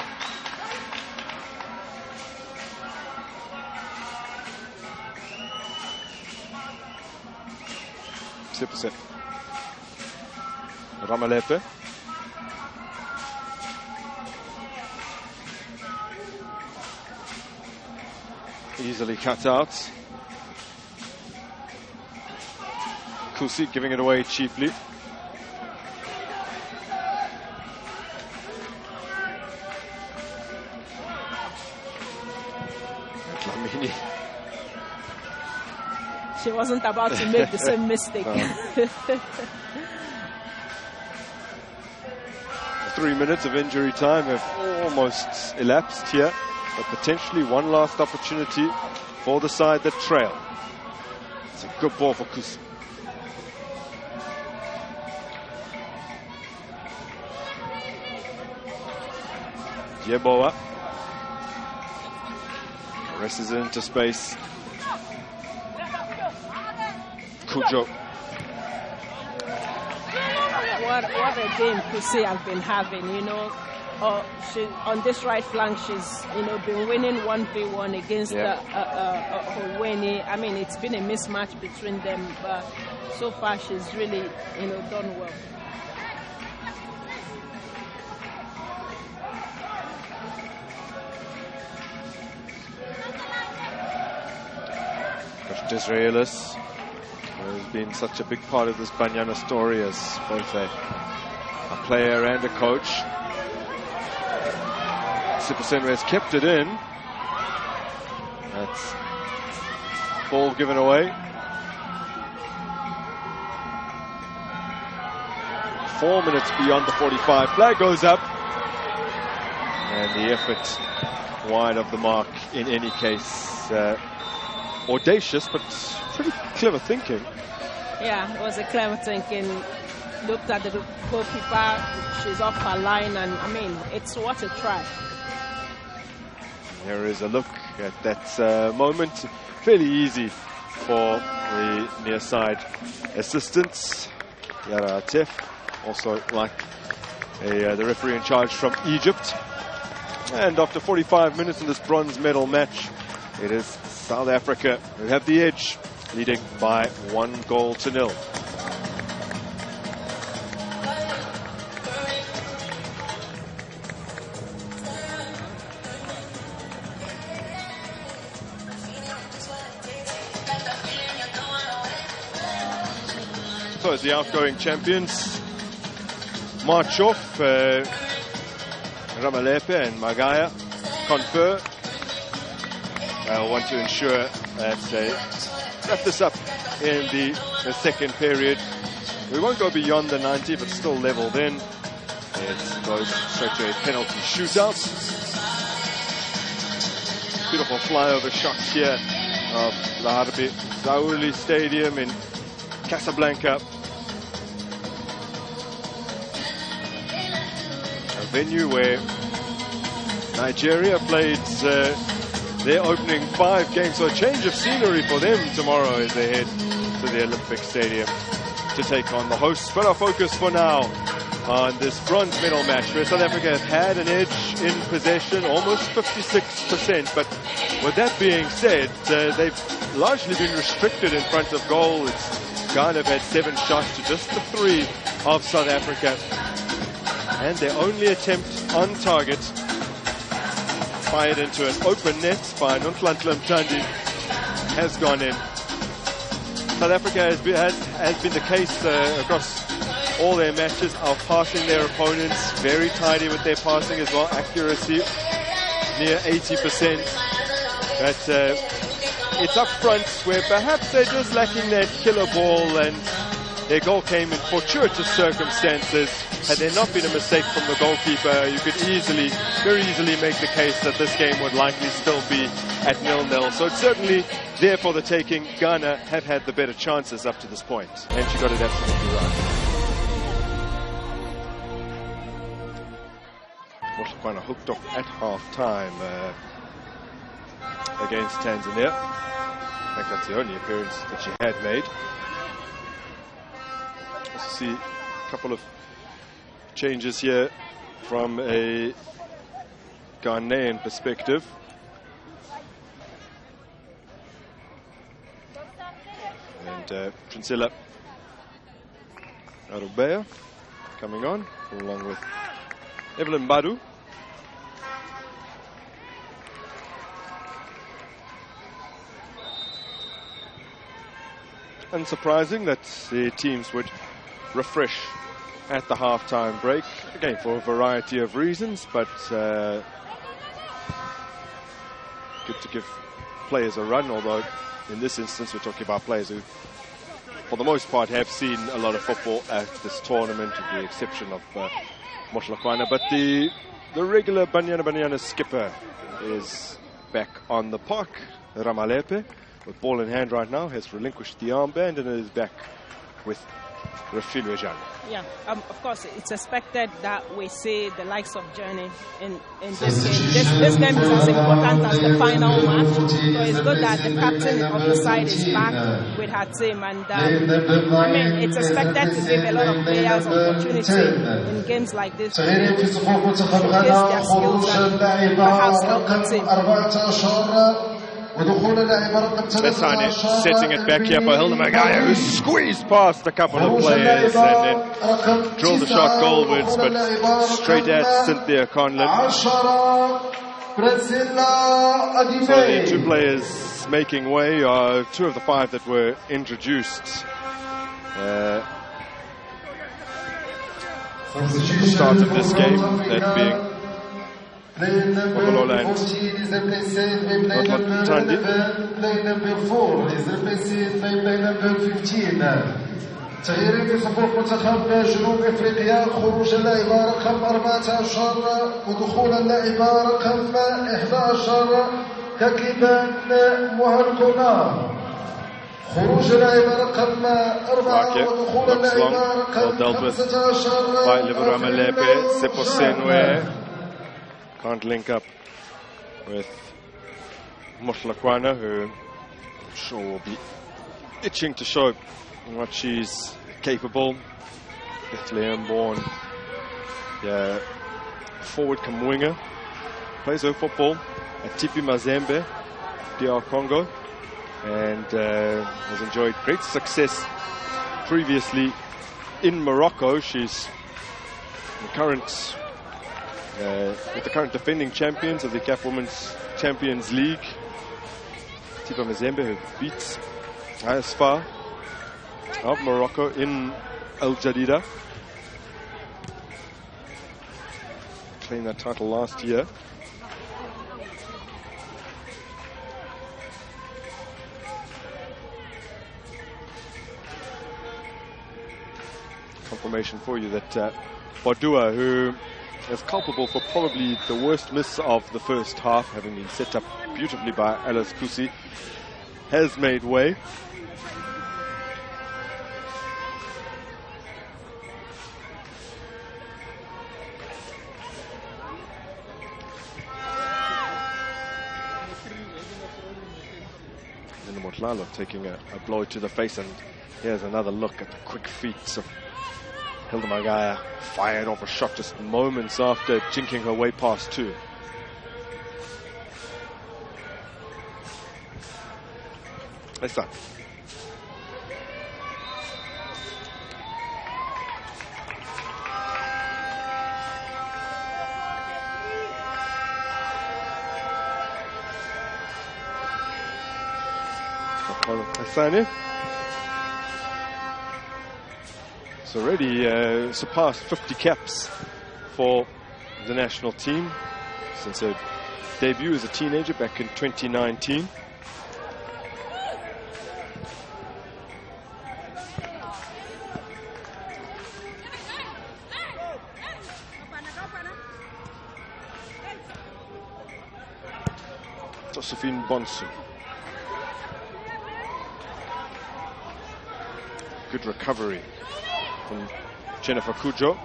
Siposenwe. Ramalepe. Easily cut out. Kusi giving it away cheaply. Lamini. She wasn't about to make the same mistake. 3 minutes of injury time have almost elapsed here, but potentially one last opportunity for the side that trail. It's a good ball for Kusi. Yeboah presses it into space. Kujo. What a game Kusi has been having, you know. She, on this right flank, she's, you know, been winning 1v1 against Houeni. I mean, it's been a mismatch between them, but so far she's really, you know, done well. Israelis has been such a big part of this Banyana story as both a player and a coach. Super Senwe has kept it in. That's ball given away. 4 minutes beyond the 45. Flag goes up. And the effort wide of the mark in any case. Audacious, but pretty clever thinking. Yeah, it was a clever thinking. Looked at the goalkeeper, she's off her line, and I mean, it's what a try. Here is a look at that moment. Fairly easy for the near side assistants. Yara Atef, also like the referee in charge from Egypt. And after 45 minutes in this bronze medal match, it is South Africa who have the edge, leading by 1-0. So as the outgoing champions march off, Ramalepe and Magaya confer. They'll want to ensure that they wrap this up in the second period. We won't go beyond the 90, but still level then. It goes straight to a penalty shootout. Beautiful flyover shot here of the Harbi Zauli Stadium in Casablanca. A venue where Nigeria played their opening 5 games, so a change of scenery for them tomorrow as they head to the Olympic Stadium to take on the hosts. But our focus for now on this bronze medal match, where South Africa have had an edge in possession, almost 56%. But with that being said, they've largely been restricted in front of goal. It's Ghana have had 7 shots to just the 3 of South Africa. And their only attempt on target, fired into an open net by Nonhlanhla Mthandi, has gone in. South Africa has been the case across all their matches, outpassing their opponents, very tidy with their passing as well, accuracy near 80%. But it's up front where perhaps they're just lacking that killer ball, and their goal came in fortuitous circumstances. Had there not been a mistake from the goalkeeper, you could very easily make the case that this game would likely still be at 0-0. So it's certainly there for the taking. Ghana have had the better chances up to this point. And she got it absolutely right. Botswana hooked off at half-time against Tanzania. In fact, that's the only appearance that she had made. Let's see a couple of changes here from a Ghanaian perspective. And Prinsella Arubea coming on, along with Evelyn Badu. unsurprising that the teams would refresh at the half-time break, again for a variety of reasons, but good to give players a run, although in this instance we're talking about players who for the most part have seen a lot of football at this tournament, with the exception of Motlakwana. But the regular Banyana skipper is back on the park. Ramalepe, with ball in hand right now, has relinquished the armband and is back with Refilwe Jane. Yeah, of course, it's expected that we see the likes of Journey in this game. This game is as important as the final match, so it's good that the captain of the side is back with her team. And I mean, it's expected to give a lot of players opportunity in games like this to showcase their skills and perhaps help the team. Besane setting it back here for Hilda Magaya, who squeezed past a couple of players and then drilled the shot goalwards, but straight at Cynthia Conlon. So the two players making way are two of the five that were introduced. At the start of this game, that being Mokolola and Tandi. Play number 4 is replaced by play number 15. تغيير في صفوف منتخب جنوب افريقيا، خروج اللاعبة رقم 14 ودخول اللاعبة رقم 11 ككيبان مهركونا. خروج اللاعبة رقم 4 ودخول اللاعبة رقم 15 by Ramalepe. Seposenwe can't link up with Motlakwana, who I'm sure will be itching to show what she's capable. Bethlehem-born forward come winger, plays her football at Tipi Mazembe, DR Congo, and has enjoyed great success previously in Morocco. She's the current with the current defending champions of the CAF Women's Champions League, Tipa Mazembe, who beats Asfar of Morocco in Al Jadida, claimed that title last year. Confirmation for you that Badua, who is culpable for probably the worst miss of the first half, having been set up beautifully by Alice Kusi, has made way. And Motlalo taking a blow to the face, and here's another look at the quick feet of Hilda Magaya, fired off a shot just moments after jinking her way past two. Let's start. It's already surpassed 50 caps for the national team since her debut as a teenager back in 2019. Josephine Bonsu. Good recovery from Jennifer Kujo.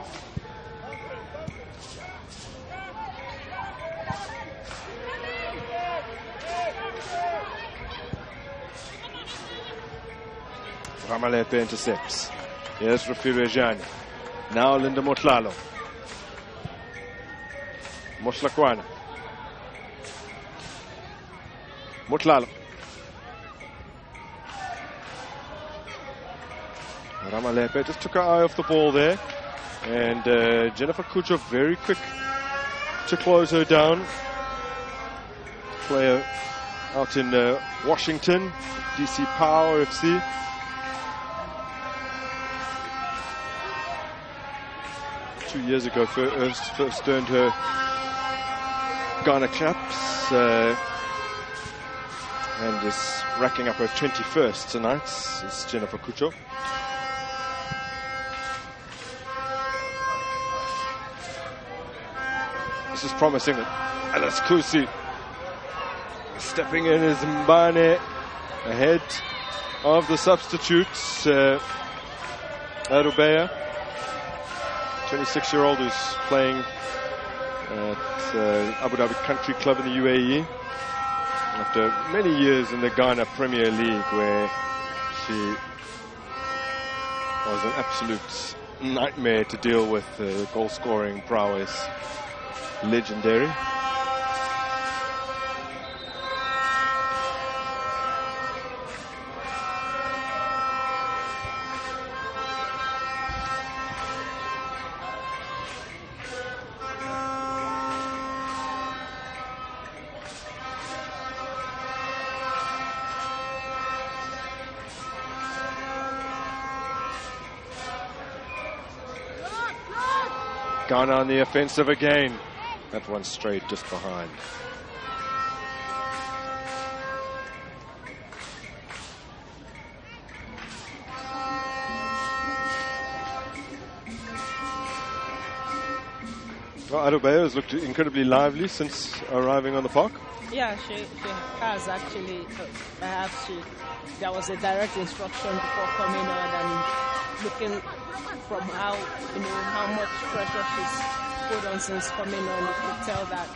Ramalepe intercepts. Here's Refilwe Jane. Now Linda Motlalo. Motlakwana. Motlalo. Ramalepe just took her eye off the ball there, and Jennifer Kujo very quick to close her down. Player out in Washington, DC Power FC, 2 years ago, first earned her Ghana caps and is racking up her 21st tonight. It's Jennifer Kucho. This is promising. And that's Kusi. Stepping in is Mbane ahead of the substitutes. Arubeya, 26-year-old who's playing at Abu Dhabi Country Club in the UAE after many years in the Ghana Premier League, where she was an absolute nightmare to deal with. Goal-scoring prowess, legendary. Ghana on the offensive again. That one straight just behind. Well, Arubeya has looked incredibly lively since arriving on the park. Yeah, she has actually. Perhaps there was a direct instruction before coming on, and looking from how much pressure she's put on since coming on, you could tell that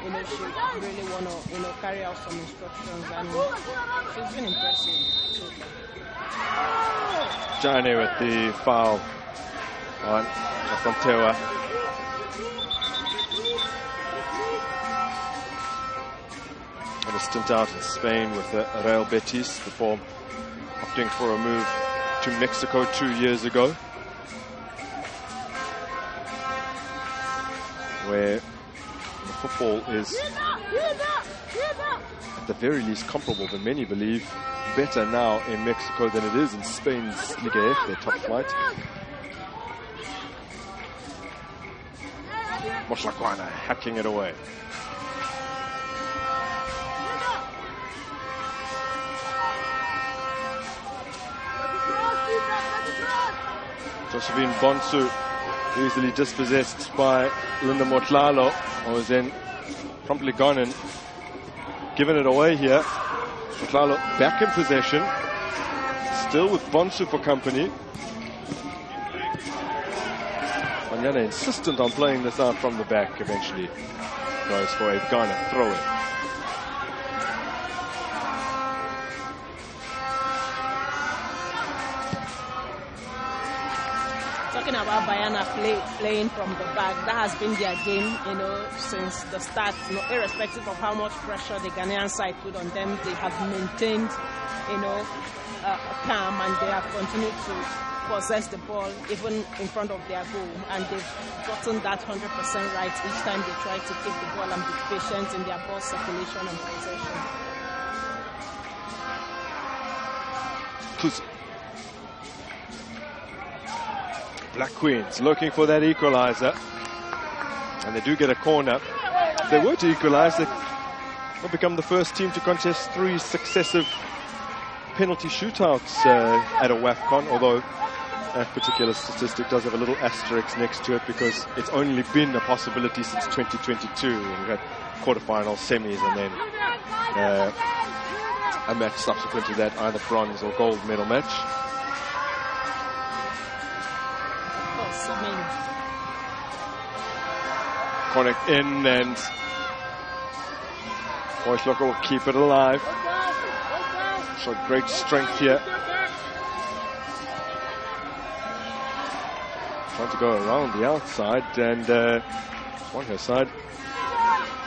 she really want to carry out some instructions, and she's been impressive. Jane with the foul on Fontewa. Had a stint out in Spain with Real Betis before opting for a move to Mexico 2 years ago, where the football is at the very least comparable, but many believe better now in Mexico than it is in Spain's Liga F, their top flight. Moshakwana hacking it away. Josephine Bonsu easily dispossessed by Linda Motlalo, who was then promptly gone and given it away here. Motlalo back in possession, still with Bonsu for company. Manyana insistent on playing this out from the back, eventually goes for a Ghana throw-in. Talking about Bayana playing from the back, that has been their game, since the start. Irrespective of how much pressure the Ghanaian side put on them, they have maintained, calm, and they have continued to possess the ball even in front of their goal, and they've gotten that 100% right each time they try to keep the ball and be patient in their ball circulation and possession. Black Queens looking for that equalizer, and they do get a corner. If they were to equalize, they will become the first team to contest 3 successive penalty shootouts at a AFCON, although that particular statistic does have a little asterisk next to it because it's only been a possibility since 2022. We've had quarterfinals, semis, and then a match subsequent to that, either bronze or gold medal match. Connect in, and Boyslocker will keep it alive. Showed great strength here. Trying to go around the outside, and on her side.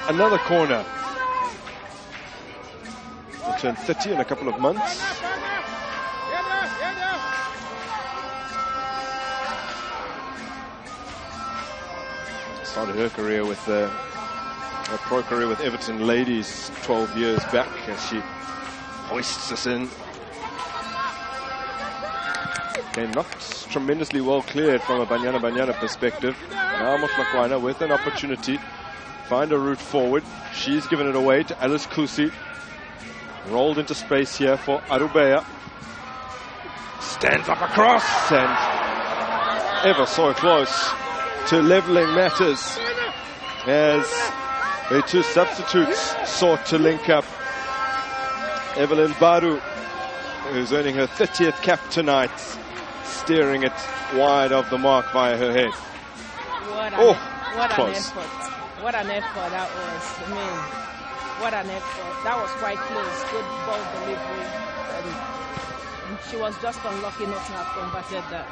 Another corner. Will turn 30 in a couple of months. Started her career with her pro career with Everton Ladies 12 years back, as she hoists us in. Okay, not tremendously well cleared from a Banyana perspective. Now Motlakwana with an opportunity. Find a route forward. She's given it away to Alice Kusi. Rolled into space here for Arubea. Stands up across and ever so close to leveling matters as the two substitutes sought to link up. Evelyn Baru, who's earning her 30th cap tonight, steering it wide of the mark via her head. What an effort. What an effort that was. I mean, what an effort. That was quite close. Good ball delivery. And she was just unlucky not to have converted that.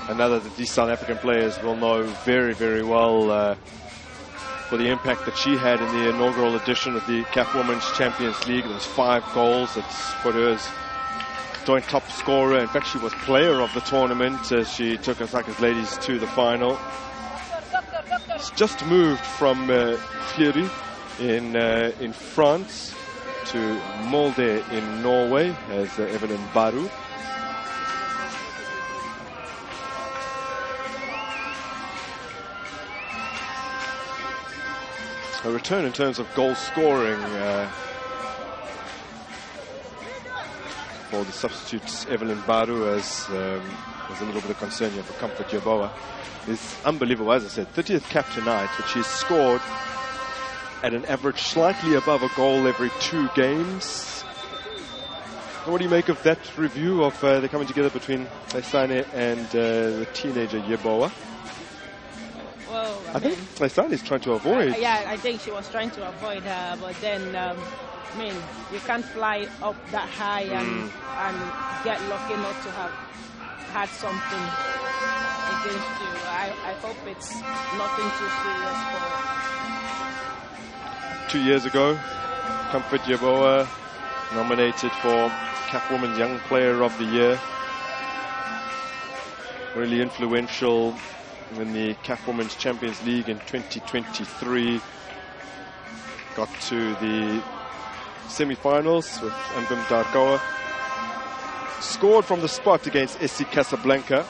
Another that these South African players will know very, very well for the impact that she had in the inaugural edition of the CAF Women's Champions League. Those 5 goals. That's put her as joint top scorer. In fact, she was player of the tournament as she took Osaka's ladies to the final. It's just moved from Fleury in France to Molde in Norway as Evelyn Baru. A return in terms of goal scoring for the substitutes. Evelyn Baru, as there's a little bit of concern here for Comfort Yeboah, is unbelievable. As I said, 30th cap tonight, which she's scored at an average slightly above a goal every 2 games. And what do you make of that review of the coming together between Leisane and the teenager Yeboah? Well, I think Leisane is trying to avoid. Yeah, I think she was trying to avoid her, but then, I mean, you can't fly up that high and get lucky not to have had something against you. I hope it's nothing too serious for her. 2 years ago, Comfort Yeboah nominated for CAF Women's Young Player of the Year. Really influential in the CAF Women's Champions League in 2023. Got to the semi-finals with Mbim Darkoa. Scored from the spot against SC Casablanca.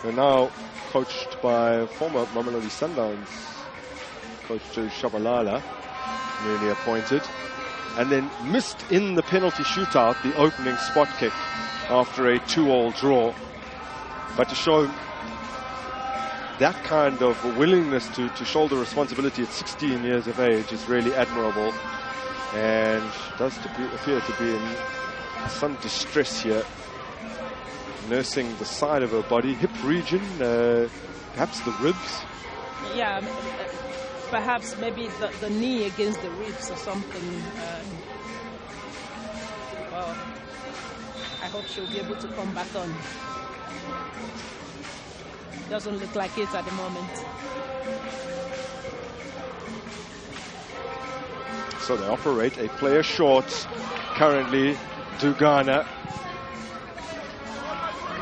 They're now coached by former Mamelodi Sundowns coach Shabalala, newly appointed. And then missed in the penalty shootout the opening spot kick after a 2-2 draw. But to show that kind of willingness to shoulder responsibility at 16 years of age is really admirable, and does appear to be in some distress here, nursing the side of her body, hip region, perhaps the ribs. Yeah, perhaps maybe the knee against the ribs or something. Well, I hope she'll be able to come back on. Doesn't look like it at the moment. So they operate a player short currently. Dugana.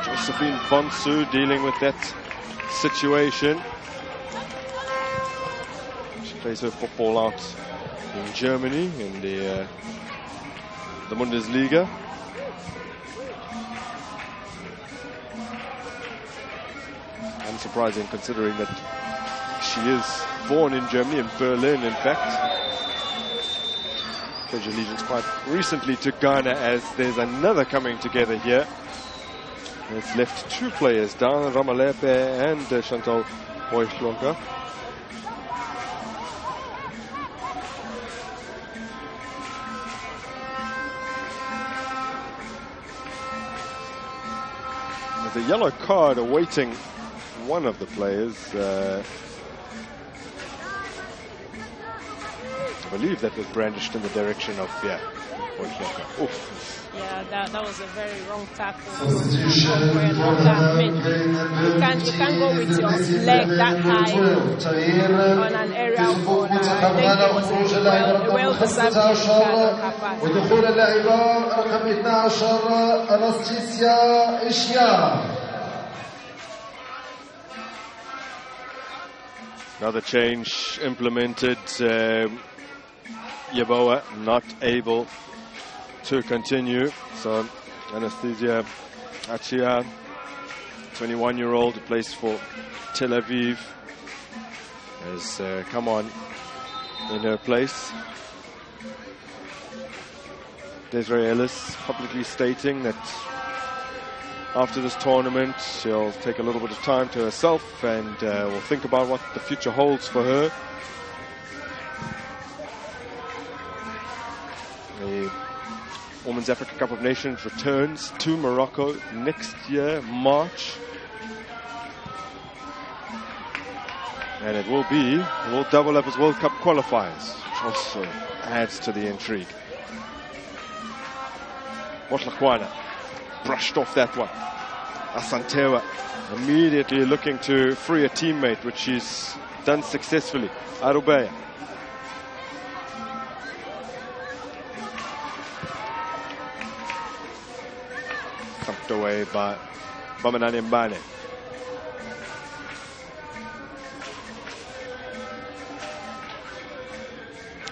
Josephine Bonsu dealing with that situation. She plays her football out in Germany in the Bundesliga. Unsurprising considering that she is born in Germany, in Berlin in fact. Pledge allegiance quite recently to Ghana, as there's another coming together here. It's left 2 players down, Ramalepe and Chantal Moihlonka. There's a yellow card awaiting one of the players. I believe that was brandished in the direction of Moihlonka. Yeah, that was a very wrong tackle. I mean, you can't go with your leg that high on an aerial ball. I think it was a well-deserved card on her part. ودخول اللاعبة رقم 12 أناستيسيا إشيا. Another change implemented. Yeboah not able to continue, so Anastasia Achia, 21-year-old who plays for Tel Aviv, has come on in her place. Desiree Ellis publicly stating that after this tournament she'll take a little bit of time to herself and will think about what the future holds for her. The Women's Africa Cup of Nations returns to Morocco next year, March. And it will double up as World Cup qualifiers, which also adds to the intrigue. Motlakwana brushed off that one. Asantewa immediately looking to free a teammate, which she's done successfully. Arubeya. Thumped away by Bamanani Mbane.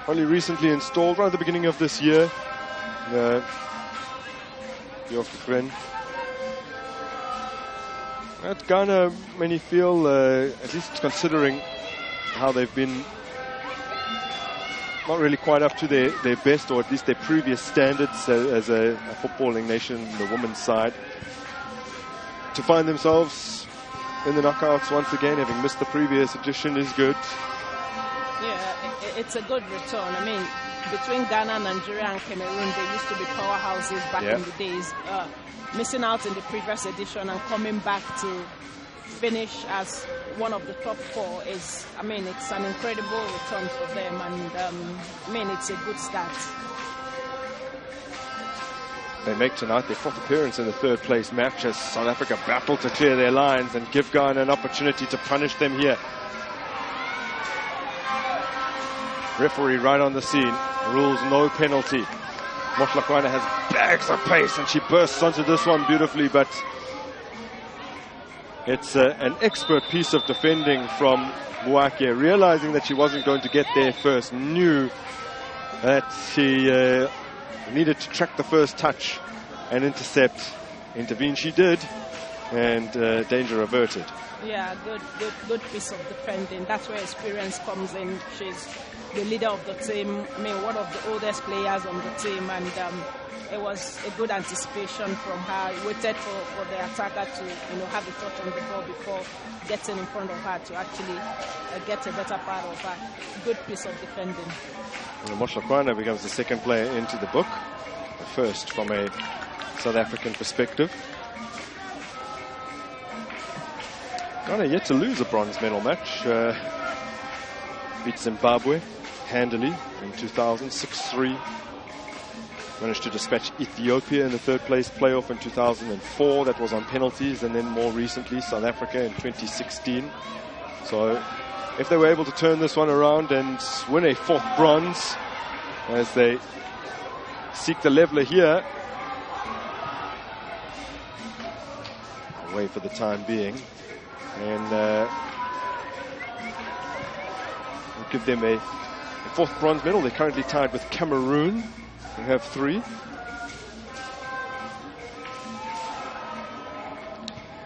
Only recently installed, right at the beginning of this year. At Ghana, many feel, at least considering how they've been not really quite up to their best, or at least their previous standards as a footballing nation, the women's side, to find themselves in the knockouts once again, having missed the previous edition, is good. Yeah, it's a good return. I mean, between Ghana, Nigeria and Cameroon, they used to be powerhouses back in the days. Missing out in the previous edition and coming back to finish as one of the top four is, I mean, it's an incredible return for them, and I mean, it's a good start. They make tonight their fourth appearance in the third place match as South Africa battle to clear their lines and give Ghana an opportunity to punish them here. Referee right on the scene, rules no penalty. Motlakwana has bags of pace and she bursts onto this one beautifully, but it's an expert piece of defending from Muake, realizing that she wasn't going to get there first, knew that she needed to track the first touch and intercept. Intervene she did, and danger averted. Yeah, good piece of defending. That's where experience comes in. She's the leader of the team, I mean, one of the oldest players on the team, and it was a good anticipation from her. Waited for the attacker to, have a touch on the ball before getting in front of her to actually get a better part of her. Good piece of defending. Motlakwana becomes the second player into the book, the first from a South African perspective. Ghana yet to lose a bronze medal match. Beat Zimbabwe handily in 2000, 6-3. Managed to dispatch Ethiopia in the third place playoff in 2004. That was on penalties. And then more recently, South Africa in 2016. So if they were able to turn this one around and win a fourth bronze as they seek the leveler here, away for the time being, and we'll give them a fourth bronze medal. They're currently tied with Cameroon, who have 3.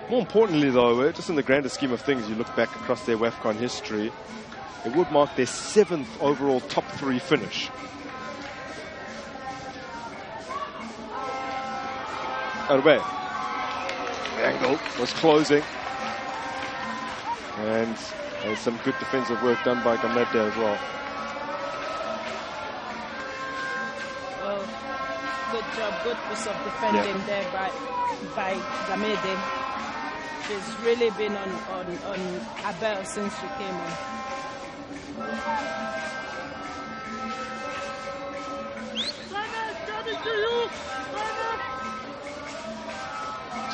More importantly, though, just in the grander scheme of things, you look back across their AFCON history, it would mark their 7th overall top 3 finish. Arbe. The angle was closing. And there's some good defensive work done by Gamede as well. Well, good job, good piece of defending there by Gamede. She's really been on Abel since she came on.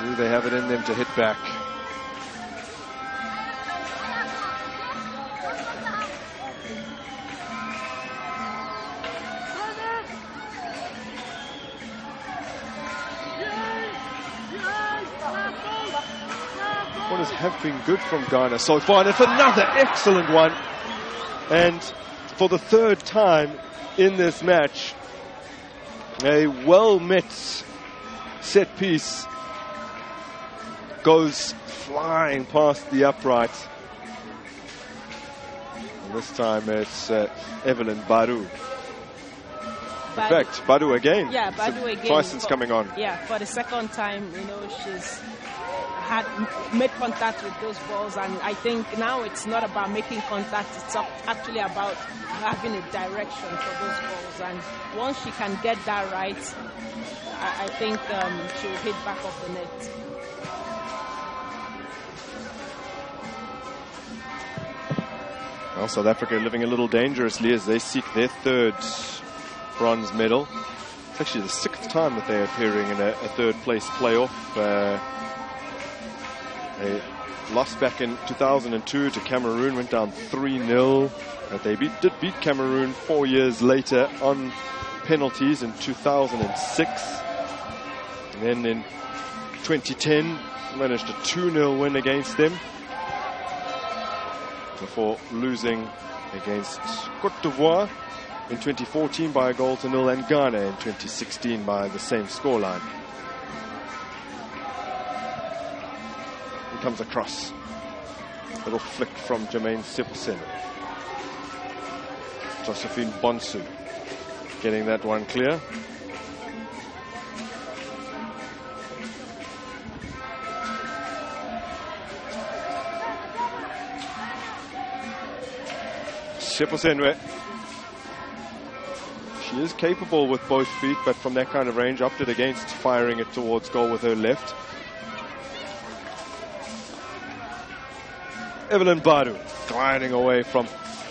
Do they have it in them to hit back? Corners have been good from Ghana so far, and it's another excellent one. And for the third time in this match, a well-met set piece goes flying past the upright. And this time it's Evelyn Baru. In fact, Badu again. Yeah, Badu again. Twice since coming on. Yeah, for the second time, you know, she's made contact with those balls, and I think now it's not about making contact, it's actually about having a direction for those balls, and once she can get that right, I think she'll hit back off the net. Well, South Africa living a little dangerously as they seek their third bronze medal. It's actually the 6th time that they're appearing in a third place playoff. They lost back in 2002 to Cameroon, went down 3-0. They did beat Cameroon 4 years later on penalties in 2006. And then in 2010, managed a 2-0 win against them before losing against Côte d'Ivoire in 2014 by a goal to 0, and Ghana in 2016 by the same scoreline. He comes across. Little flick from Jermaine Seposen. Josephine Bonsu getting that one clear. Seposenwe. She is capable with both feet, but from that kind of range, opted against firing it towards goal with her left. Evelyn Badu gliding away from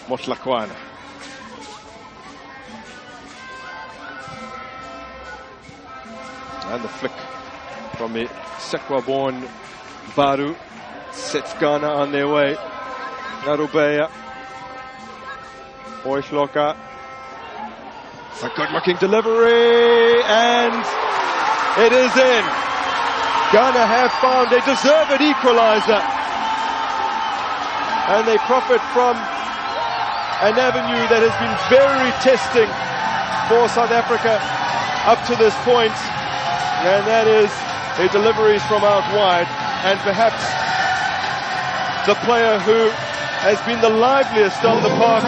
Motlakwana. And the flick from the Sekwa-born Badu sets Ghana on their way. Narubeya. Boyshloka. It's a good-looking delivery, and it is in. Ghana have found a deserved equalizer, and they profit from an avenue that has been very testing for South Africa up to this point, and that is a deliveries from out wide, and perhaps the player who has been the liveliest on the park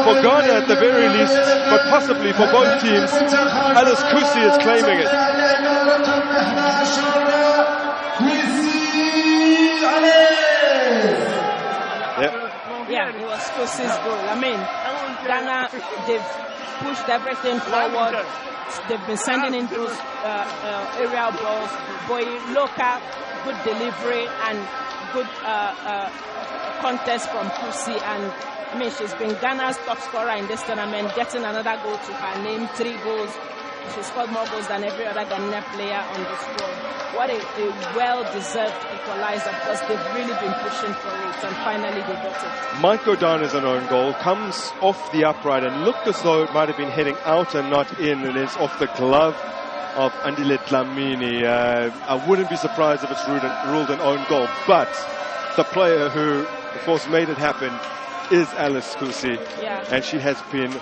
for Ghana at the very least, but possibly for both teams. Alice Kusi is claiming it. Yeah, it was Kusi's goal. I mean, Ghana, they've pushed everything forward. They've been sending in those aerial balls. Boyloka, good delivery and good contest from Kusi, and I mean, she's been Ghana's top scorer in this tournament, getting another goal to her name, 3 goals. She scored more goals than every other Ghanaian player on the squad. What a well-deserved equalizer, because they've really been pushing for it, and finally they got it. Mike O'Donnell's own goal comes off the upright and looked as though it might have been heading out and not in, and it's off the glove of Andile Dlamini. I wouldn't be surprised if it's ruled an own goal, but the player who, of course, made it happen is Alice Kusi, and she has been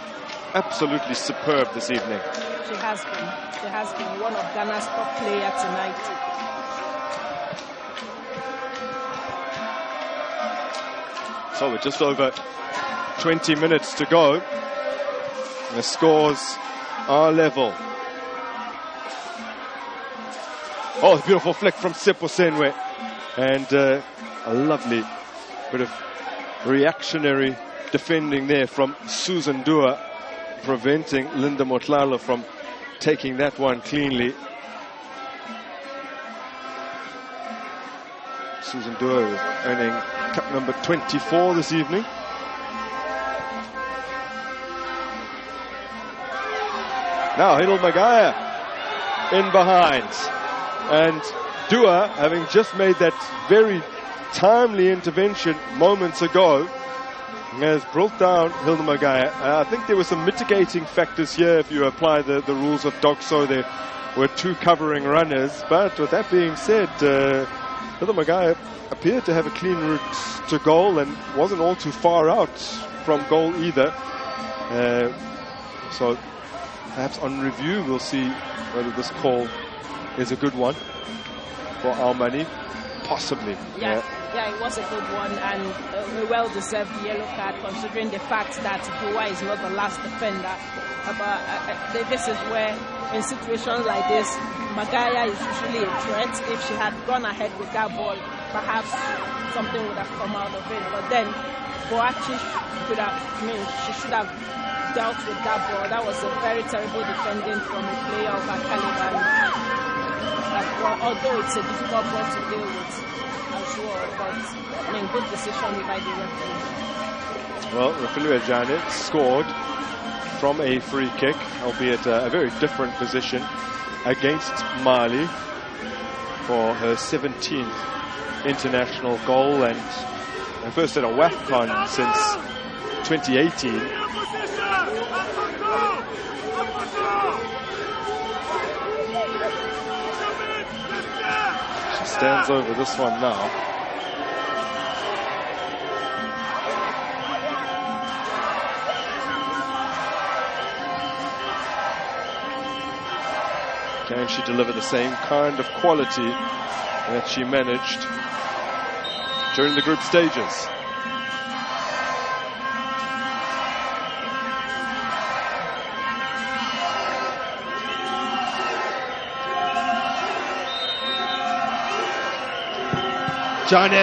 absolutely superb this evening. She has been one of Ghana's top players tonight. So with just over 20 minutes to go, the scores are level. Oh, a beautiful flick from Seposenwe, and a lovely bit of reactionary defending there from Susan Dua, preventing Linda Motlala from taking that one cleanly. Susan Dua is earning cup number 24 this evening. Now Hidel Magaya in behind, and Dua, having just made that very timely intervention moments ago, has brought down Hilda Magaya. I think there were some mitigating factors here if you apply the rules of DOCSO. There were 2 covering runners, but with that being said, Hilda Magaya appeared to have a clean route to goal and wasn't all too far out from goal either. So perhaps on review we'll see whether this call is a good one for our money. Possibly. Yeah, it was a good one and a well-deserved yellow card, considering the fact that Dua is not the last defender. But this is where, in situations like this, Magaya is usually a threat. If she had gone ahead with that ball, perhaps something would have come out of it. But then, Boachi she should have dealt with that ball. That was a very terrible defending from a player of her caliber. Although it's a difficult ball to deal with, I'm sure, but good decision by the referee. Well, Refilwe Janet scored from a free kick, albeit a very different position, against Mali for her 17th international goal and her first at a AFCON since 2018. She stands over this one now. Can she deliver the same kind of quality that she managed during the group stages? Jane!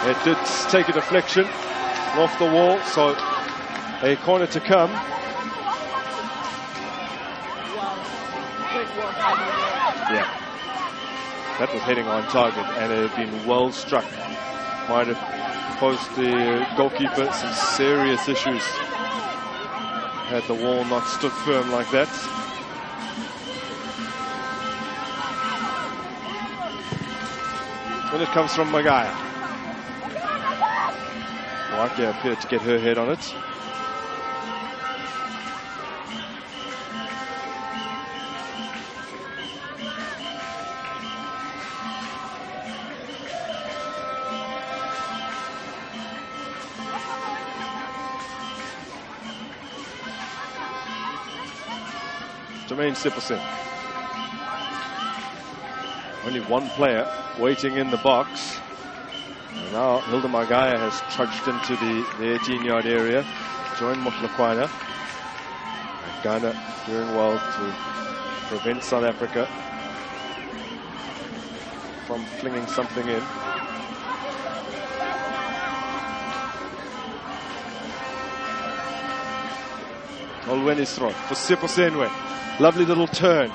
It did take a deflection off the wall, so a corner to come. Yeah, that was heading on target and it had been well struck. Might have posed the goalkeeper some serious issues had the wall not stood firm like that. When it comes from Magaya. Wake appeared to get her head on it. Jermaine Sipperson. Only one player waiting in the box. And now Hilda Magaya has trudged into the 18-yard area, joined Motlakwana. Ghana doing well to prevent South Africa from flinging something in. Olweni's throw for Siposenwe. Lovely little turn.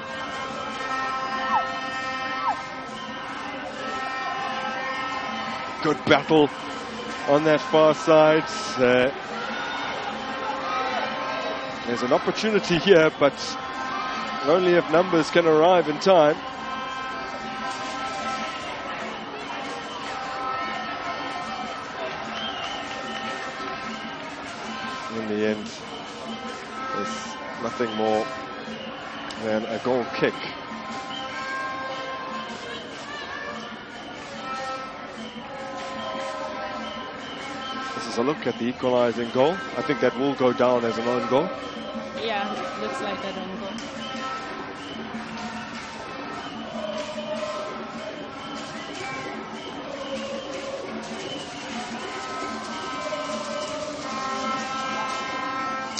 Good battle on that far side. There's an opportunity here, but only if numbers can arrive in time. In the end, there's nothing more than a goal kick. This is a look at the equalizing goal. I think that will go down as an own goal. Yeah, looks like an own goal.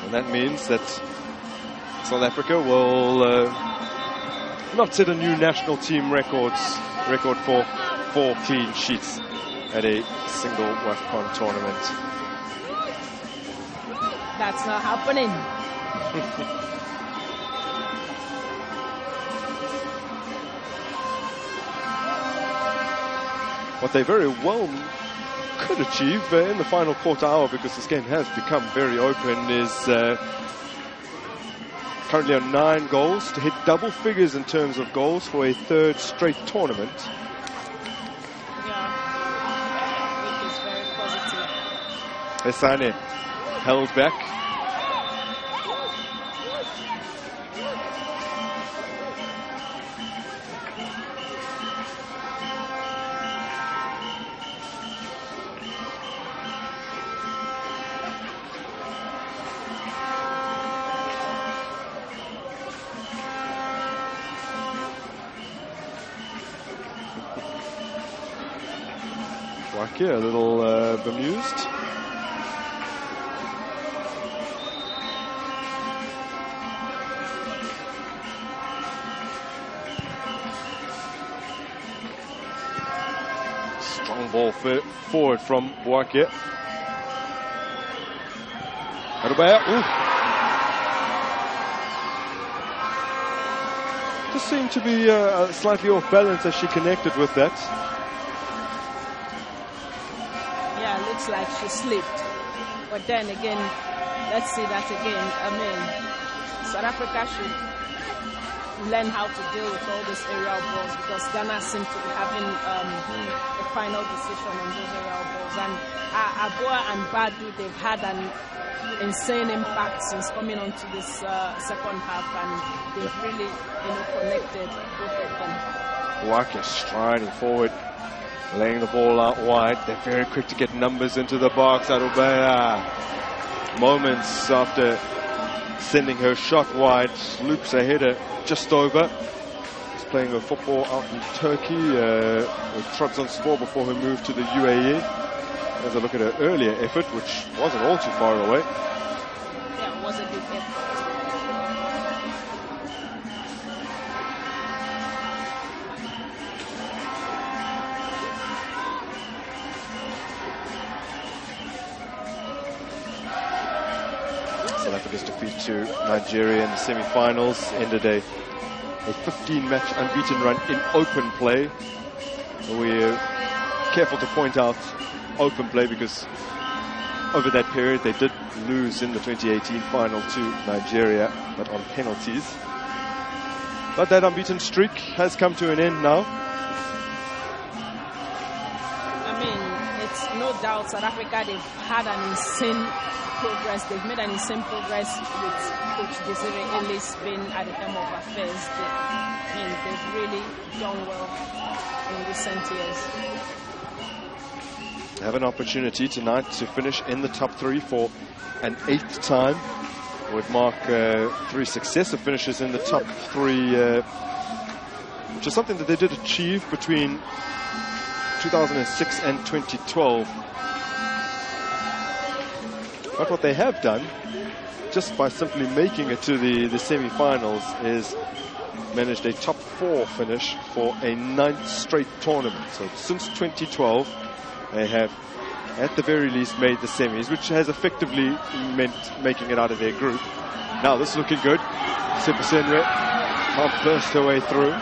And that means that South Africa will not set a new national team record for 4 clean sheets at a single AFCON tournament. That's not happening. What they very well could achieve in the final quarter hour, because this game has become very open, is currently on 9 goals, to hit double figures in terms of goals for a 3rd straight tournament. Yeah, which is very positive. Esane held back. Wake a little bemused. Strong ball forward from Wake. Just seemed to be slightly off balance as she connected with that. Yeah, looks like she slipped. But then again, let's see that again. I mean, South Africa should learn how to deal with all these aerial balls, because Ghana seem to be having a final decision on those aerial balls. And Aboa and Badu, they've had an insane impact since coming onto this second half, and they've really, connected, both of them. Wake striding forward, laying the ball out wide. They're very quick to get numbers into the box. Arubea, moments after sending her shot wide, loops a header just over. She's playing her football out in Turkey with Trabzonspor before her move to the UAE. As I look at her earlier effort, which wasn't all too far away. Yeah, it was a good effort. South Africa's defeat to Nigeria in the semi-finals ended a 15-match unbeaten run in open play. We're careful to point out open play because over that period they did lose in the 2018 final to Nigeria, but on penalties. But that unbeaten streak has come to an end now. I mean, it's no doubt South Africa, they've had an insane progress. They've made an insane progress with Coach Desiree Ellis being at the helm of affairs. They've really done well in recent years. Have an opportunity tonight to finish in the top 3 for an 8th time. Would mark 3 successive finishes in the top 3, which is something that they did achieve between 2006 and 2012. But what they have done, just by simply making it to the semi-finals, is managed a top 4 finish for a 9th straight tournament. So since 2012, they have, at the very least, made the semis, which has effectively meant making it out of their group. Now this is looking good. Sipasenwe can't burst her way through.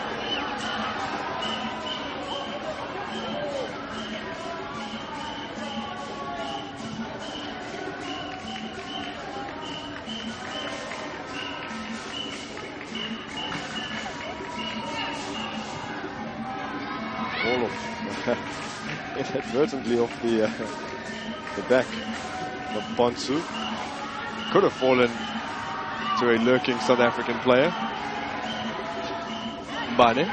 Inadvertently off the back of Bonsu. Could have fallen to a lurking South African player. Mbane.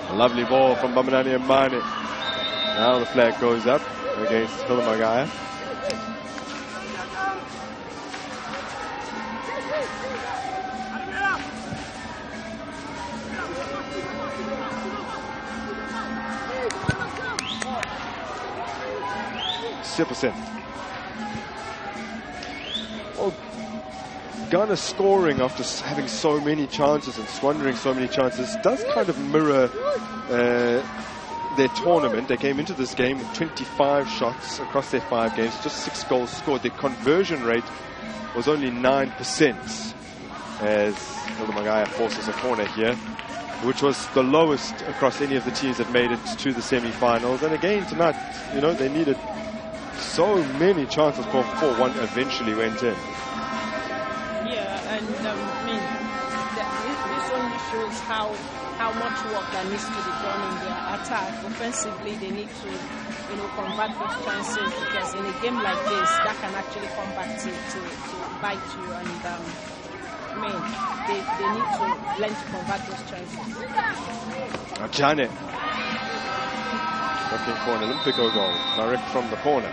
A lovely ball from Bamanani Mbane. Now the flag goes up against Hilamagaya. Well, Ghana scoring after having so many chances and squandering so many chances does kind of mirror their tournament. They came into this game with 25 shots across their 5 games, just 6 goals scored. Their conversion rate was only 9%, as Hilamagaya forces a corner here, which was the lowest across any of the teams that made it to the semi-finals. And again tonight, they needed so many chances before one eventually went in. Yeah, and this only shows how much work that needs to be done in their attack. Offensively, they need to, convert those chances, because in a game like this, that can actually come back to bite you. And they need to learn to convert those chances. Janet looking for an Olympico goal, direct from the corner.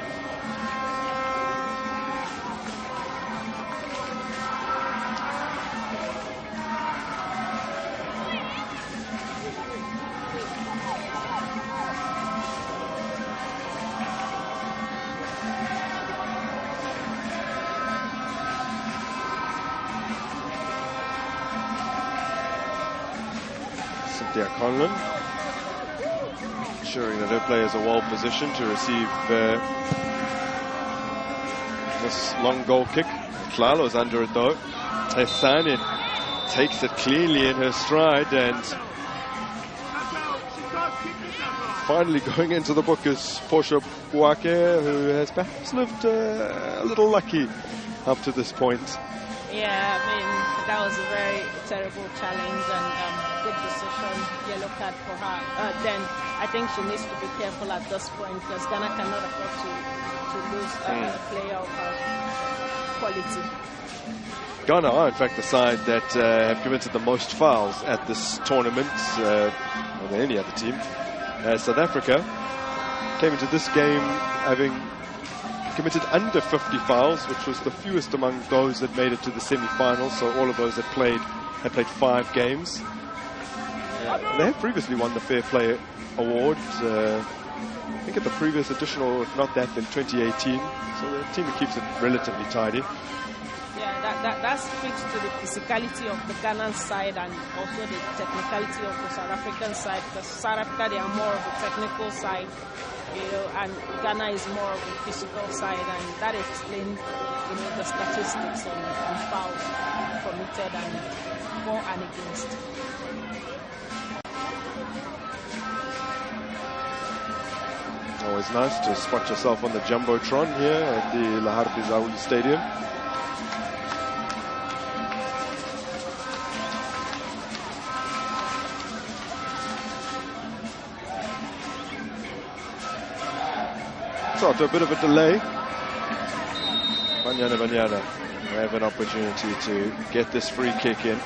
Thea Conlon, ensuring that her players are well positioned to receive this long goal kick. Tlalo's under it though. Tesane takes it cleanly in her stride, and finally going into the book is Portia Buake, who has perhaps lived a little lucky up to this point. Yeah, I mean, that was a very terrible challenge and good decision, yellow card for her. Then I think she needs to be careful at this point because Ghana cannot afford to lose a player of her quality. Ghana are in fact the side that have committed the most fouls at this tournament more than any other team. South Africa came into this game having committed under 50 fouls, which was the fewest among those that made it to the semi-finals. So all of those that had played 5 games. They had previously won the Fair Play Award, I think at the previous edition, or if not that, then 2018. So the team that keeps it relatively tidy. Yeah, that speaks to the physicality of the Ghanaian side and also the technicality of the South African side. Because South Africa, they are more of a technical side, and Ghana is more of a physical side, and that explains, the statistics on fouls committed and for and against. Always nice to spot yourself on the Jumbotron here at the Laharpe Zauli Stadium. So after a bit of a delay, Banyana have an opportunity to get this free kick in.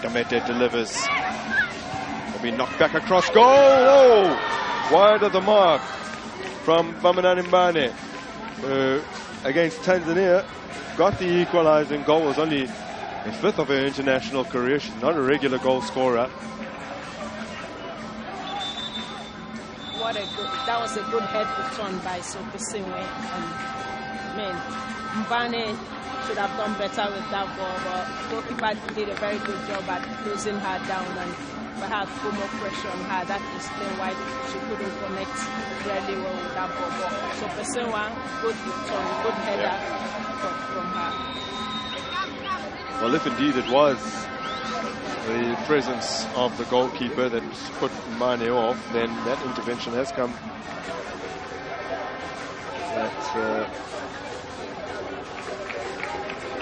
Gamete delivers. Will be knocked back across goal. Oh! Wide of the mark from Bamanani Mbane, who against Tanzania got the equalizing goal. Was only a 5th of her international career. She's not a regular goal scorer. That was a good head return by Sopesiwe. Mbane should have done better with that ball, but goalkeeper did a very good job at closing her down and perhaps put more pressure on her. That explains why she couldn't connect really well with that ball. But Sopesiwe, good return, good header from her. Well, if indeed it was the presence of the goalkeeper that put Mane off, then that intervention has come at, I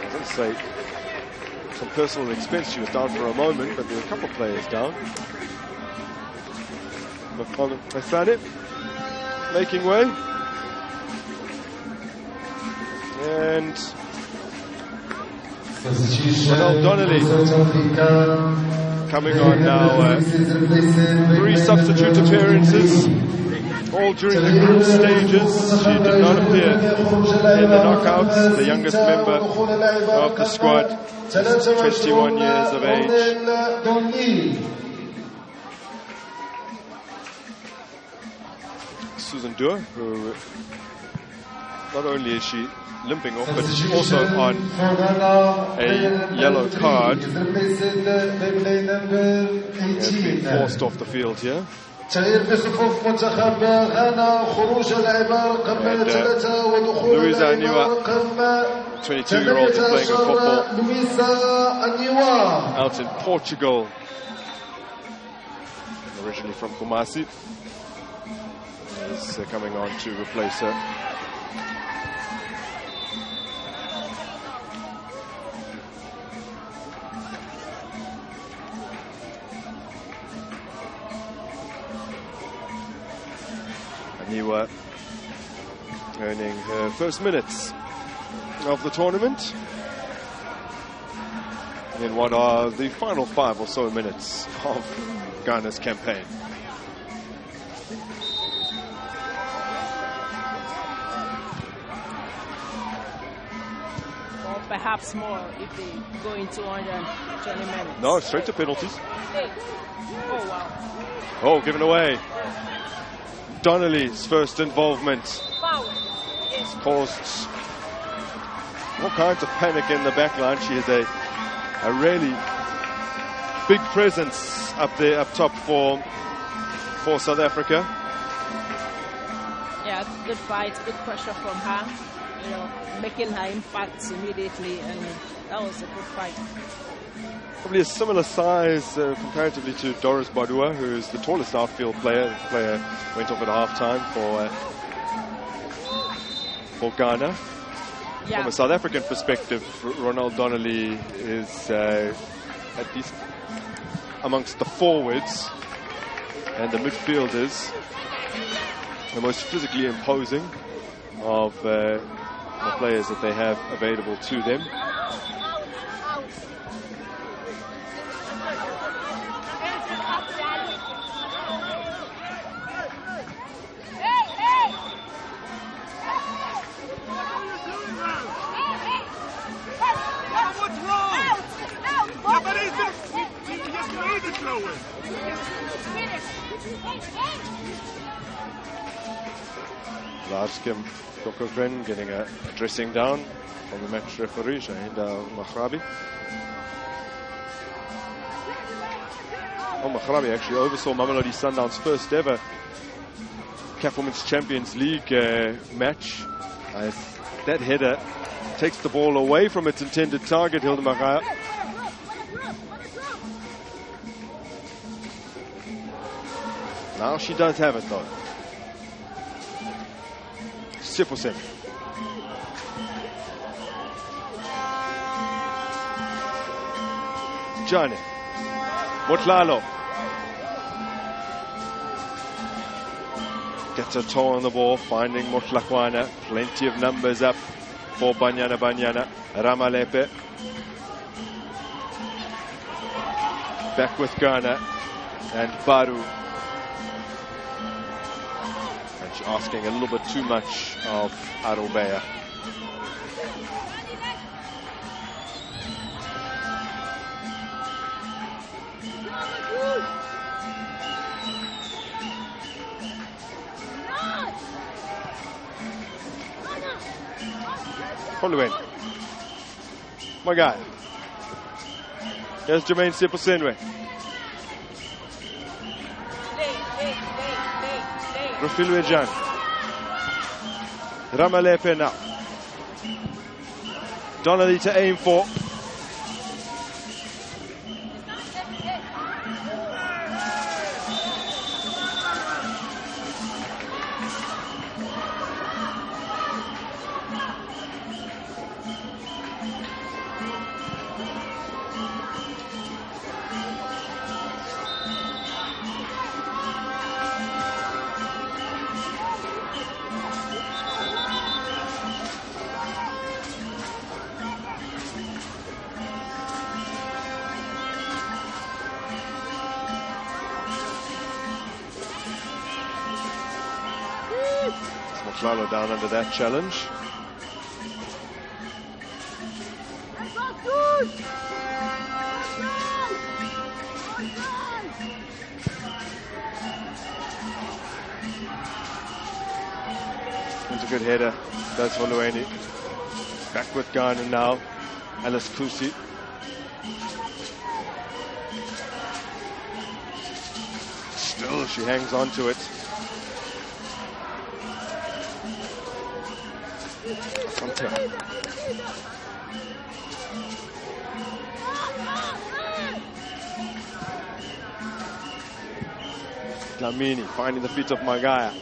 was going to say, some personal expense. She was down for a moment, but there were a couple of players down. Masane making way. And Donnelly coming on now. 3 substitute appearances, all during the group stages. She did not appear in the knockouts. The youngest member of the squad, 21 years of age. Susan Dua, who not only is she limping off, but also on a yellow card, has been forced off the field here. And Louisa Aniwa, 22-year-old, is playing her football out in Portugal, originally from Kumasi, is coming on to replace her. Aniwa earning her first minutes of the tournament in what are the final 5 or so minutes of Ghana's campaign. Or perhaps more if they go into 120 minutes. No, straight to penalties. Oh, wow. Oh, given away. Donnelly's first involvement has caused all kinds of panic in the back line. She is a really big presence up there, up top for South Africa. Yeah, good fight, good pressure from her. You know, making her impacts immediately, and that was a good fight. Probably a similar size comparatively to Doris Badua, who is the tallest outfield player. The player went off at halftime for Ghana. Yeah. From a South African perspective, Ronald Donnelly is at least amongst the forwards and the midfielders the most physically imposing of the players that they have available to them. Larskim Kokogren getting a dressing down from the match referee, Shahinda Maghrabi. Maghrabi actually oversaw Mamelodi Sundowns' first ever CAF Women's Champions League match. As that header takes the ball away from its intended target, Hilda Maghaya. Now she does have it though. Sifusen. Jane. Motlalo. Gets a toe on the ball, finding Motlakwana. Plenty of numbers up for Banyana. Ramalepe. Back with Ghana. And Baru. Asking a little bit too much of Arubeya. Following. My guy. Here's Jermaine Siposenwe. Rufilwe-Jan. Ramalepe now. Donnelly to aim for. Motlalo down under that challenge. It's a good header. That's Holueni. Back with Ghana now. Alice Kusi. Still, she hangs on to it. Dlamini finding the feet of Magaya.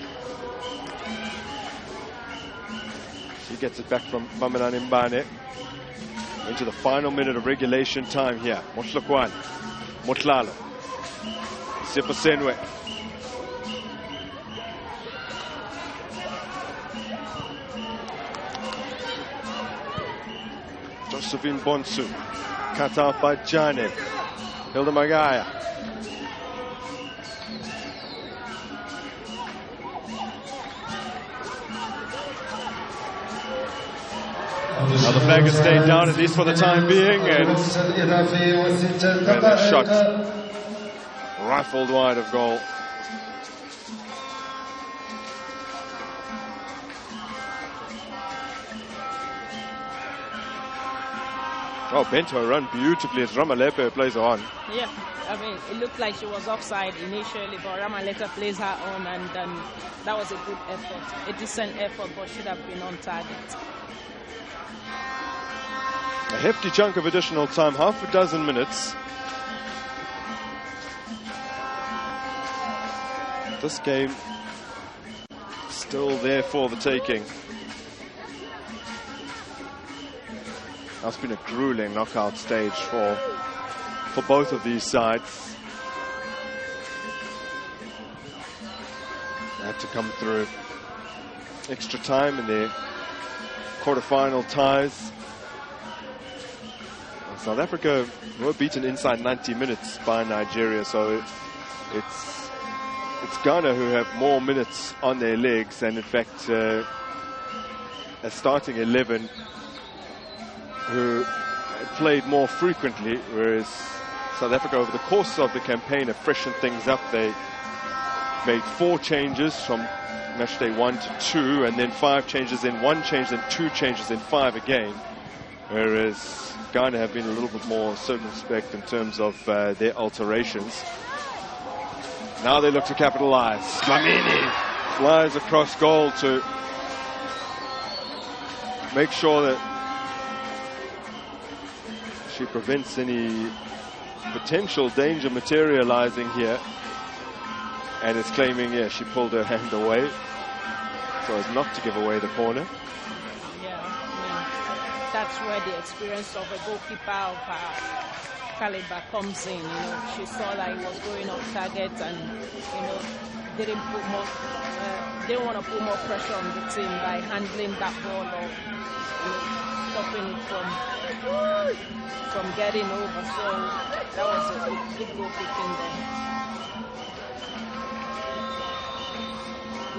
She gets it back from Mamelane Mbane into the final minute of regulation time here. Motlakwan, Motlalo, Siposenwe. Josephine Bonsu, cut out by Jane. Hilda Magaya. Now the flag has stayed down at least for the time being, and that shot rifled wide of goal. Oh, Bento run beautifully as Ramalepe plays her on. Yeah, I mean, it looked like she was offside initially, but Ramaleta plays her on, and that was a good effort, a decent effort, but should have been on target. A hefty chunk of additional time, half a dozen minutes. This game still there for the taking. That's been a grueling knockout stage for both of these sides. They had to come through extra time in their quarterfinal ties. And South Africa were beaten inside 90 minutes by Nigeria, so it's Ghana who have more minutes on their legs, and in fact a starting 11 who played more frequently, whereas South Africa over the course of the campaign have freshened things up. They made 4 changes from match day 1 to 2, and then 5 changes in 1 change, then 2 changes in 5 again, whereas Ghana have been a little bit more circumspect in terms of their alterations. Now they look to capitalize. Dlamini flies across goal to make sure that she prevents any potential danger materializing here. And it's claiming, yeah, she pulled her hand away so as not to give away the corner. Yeah, I mean, that's where the experience of a goalkeeper of caliber comes in. You know, she saw that he was going off target, and didn't want to put more pressure on the team by handling that ball or stopping it from getting over. So that was a good goal kicking there.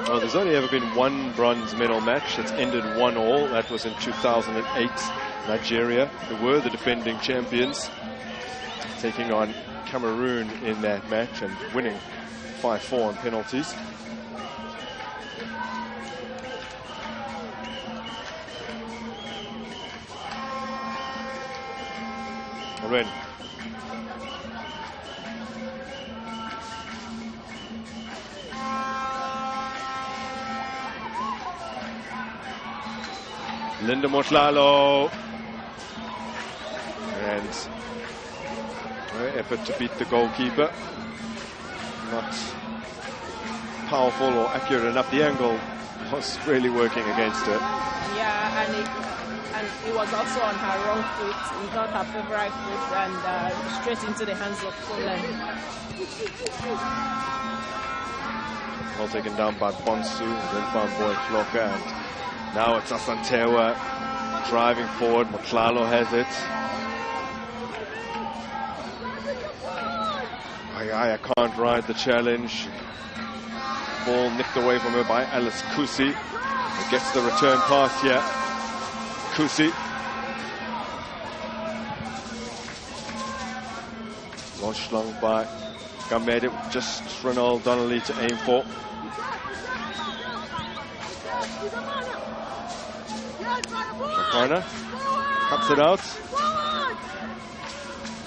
Well, there's only ever been 1 bronze medal match that's ended 1-1. That was in 2008. Nigeria, who were the defending champions, taking on Cameroon in that match and winning 5-4 on penalties. Ren. Linda Motlalo, and her effort to beat the goalkeeper, not powerful or accurate enough. The angle was really working against her. Yeah, and it was also on her wrong foot, not her favorite foot, and straight into the hands of Poland. Well taken down by Bonsu, then found Boy Flocker, and now it's Asantewa driving forward. Motlalo has it. I can't ride the challenge. Ball nicked away from her by Alice Kusi. It gets the return pass here. Kusi. Launched long by Gamede. Just Ronald Donnelly to aim for. Corner, cuts it out.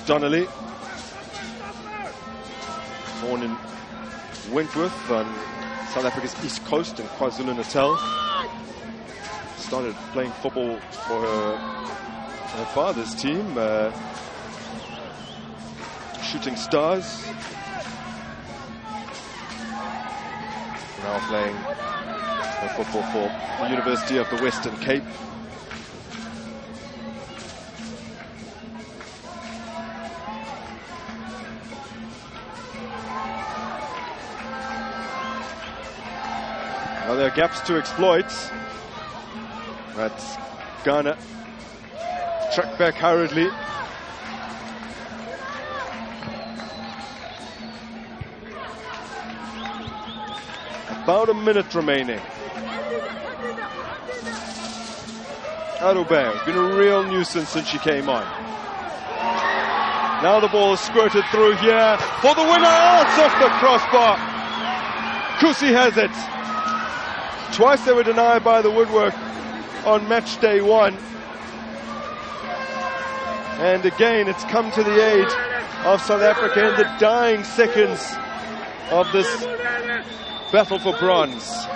Donnelly, born in Wentworth on South Africa's east coast in KwaZulu-Natal. Started playing football for her father's team, Shooting Stars. Now playing football for the University of the Western Cape. Well, there are gaps to exploit. That's Ghana. Track back hurriedly. About a minute remaining. Arubert has been a real nuisance since she came on. Now the ball is squirted through here for the winner. Oh, it's off the crossbar. Kusi has it. Twice they were denied by the woodwork on match day 1. And again, it's come to the aid of South Africa in the dying seconds of this battle for bronze.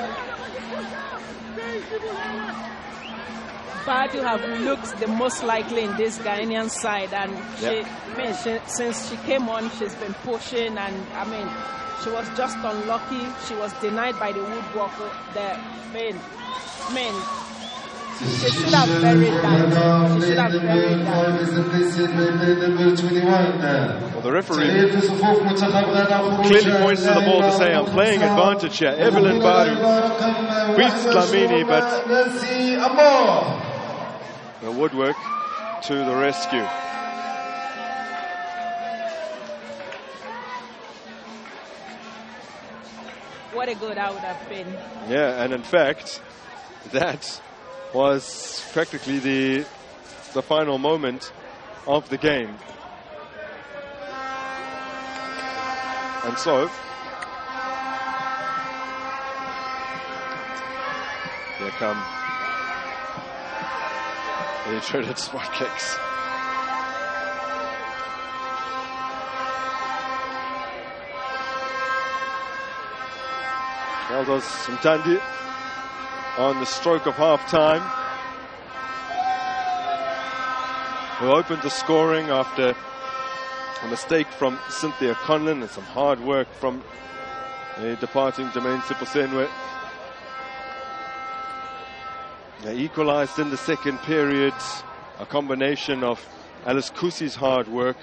Badu have looked the most likely in this Ghanaian side, and since she came on, she's been pushing, and I mean, she was just unlucky. She was denied by the woodwork. She should have buried that. She should have buried that. Well, the referee clearly points to the ball to say, I'm playing advantage here. Evelyn Badu beats Dlamini, but the woodwork to the rescue. What a goal that would have been. Yeah, and in fact, that was practically the final moment of the game. And so, here come the dreaded spot kicks. Eldos Mtandi on the stroke of half-time, who opened the scoring after a mistake from Cynthia Conlon and some hard work from a departing Jermaine Siposenwe. They equalized in the second period, a combination of Alice Kusi's hard work,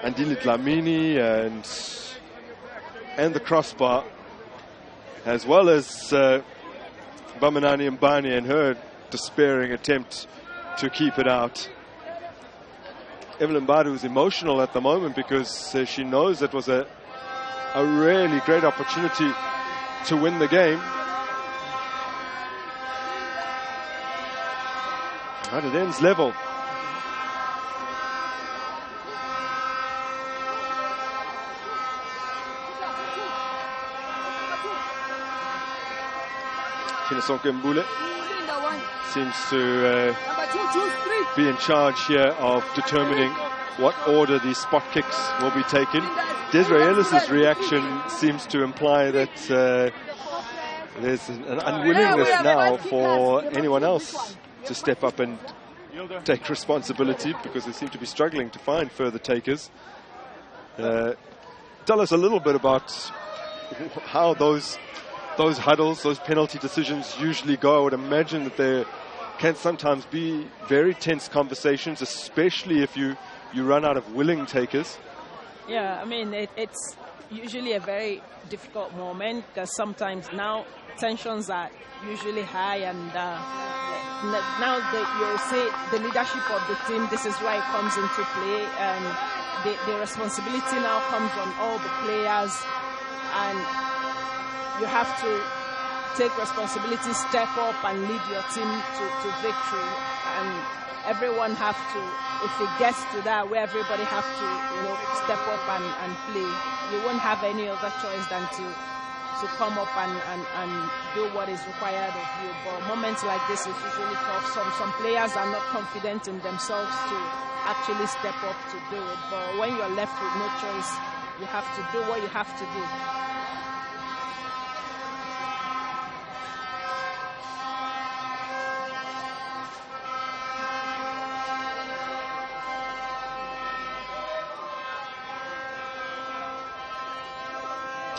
Andile Dlamini and the crossbar, as well as Bamanani Mbani and her despairing attempt to keep it out. Evelyn Badu is emotional at the moment because she knows it was a really great opportunity to win the game. But it ends level. Chinesonke Mbule seems to be in charge here of determining what order these spot kicks will be taken. Desiree Ellis's reaction seems to imply that there's an unwillingness now for anyone else to step up and take responsibility, because they seem to be struggling to find further takers. Tell us a little bit about how those huddles, those penalty decisions usually go. I would imagine that there can sometimes be very tense conversations, especially if you run out of willing takers. Yeah, I mean, it's usually a very difficult moment, because sometimes now tensions are usually high, and now you see the leadership of the team, this is where it comes into play, and the responsibility now comes on all the players, and you have to take responsibility, step up and lead your team to victory. And everyone have to, if it gets to that where everybody have to, step up and play, you won't have any other choice than to come up and do what is required of you. But moments like this is usually tough. Some players are not confident in themselves to actually step up to do it. But when you're left with no choice, you have to do what you have to do.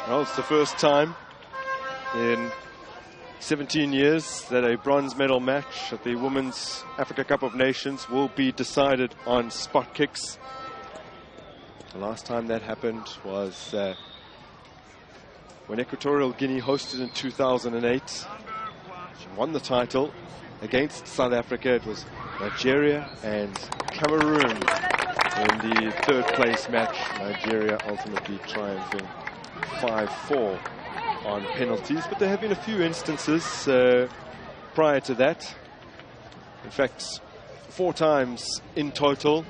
Well, it's the first time in 17 years that a bronze medal match at the Women's Africa Cup of Nations will be decided on spot kicks. The last time that happened was when Equatorial Guinea hosted in 2008. She won the title against South Africa. It was Nigeria and Cameroon in the third place match. Nigeria ultimately triumphing 5-4 on penalties, but there have been a few instances prior to that. In fact, 4 times in total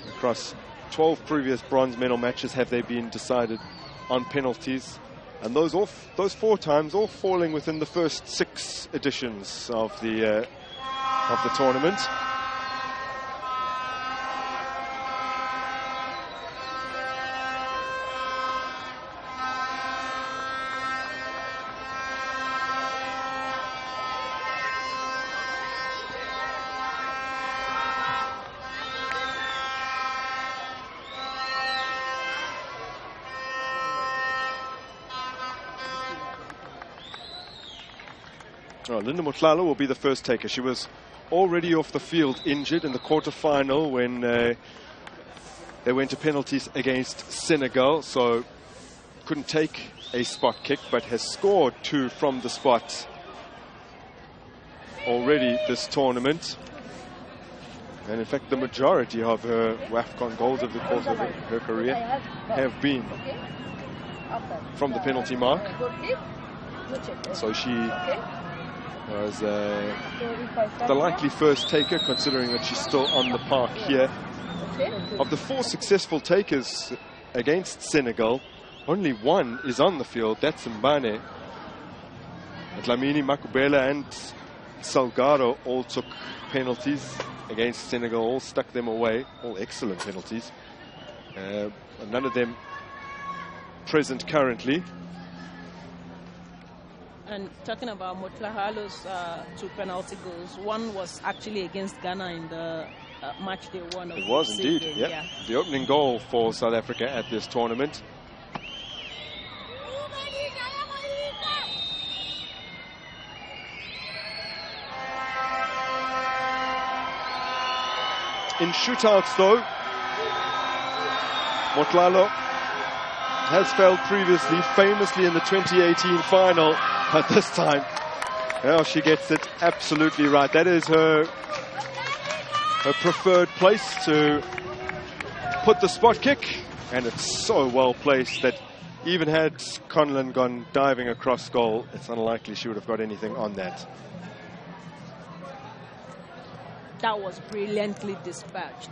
across 12 previous bronze medal matches have they been decided on penalties, and those 4 times all falling within the first 6 editions of the tournament. Oh, Linda Motlalo will be the first taker. She was already off the field injured in the quarter-final when they went to penalties against Senegal, so couldn't take a spot kick, but has scored 2 from the spot already this tournament. And in fact, the majority of her AFCON goals over the course of her career have been from the penalty mark. So she was the likely first taker, considering that she's still on the park here. Of the 4 successful takers against Senegal, only 1 is on the field. That's Mbane. Dlamini, Makubela and Salgado all took penalties against Senegal, all stuck them away, all excellent penalties. None of them present currently. And talking about Motlahalo's 2 penalty goals, one was actually against Ghana in the match they won. It was indeed, yeah. The opening goal for South Africa at this tournament. In shootouts, though, Motlalo has failed previously, famously in the 2018 final, but this time, well, she gets it absolutely right. That is her preferred place to put the spot kick, and it's so well placed that even had Conlon gone diving across goal, it's unlikely she would have got anything on that. That was brilliantly dispatched.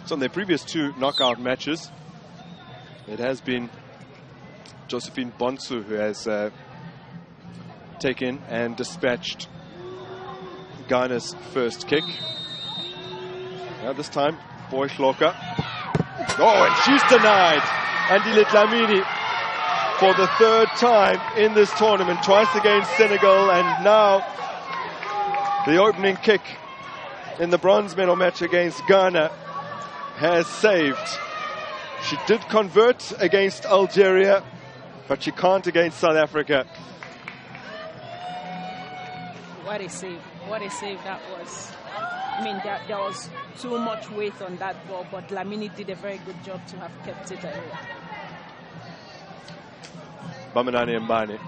So in their previous 2 knockout matches, it has been Josephine Bonsu who has taken and dispatched Ghana's first kick. Now this time, Boy Shloka. Oh, and she's denied. Andile Dlamini for the 3rd time in this tournament, twice against Senegal, and now the opening kick in the bronze medal match against Ghana has saved. She did convert against Algeria, but she can't against South Africa. What a save. What a save that was. I mean, there was too much weight on that ball, but Dlamini did a very good job to have kept it away. Bamanani Mbane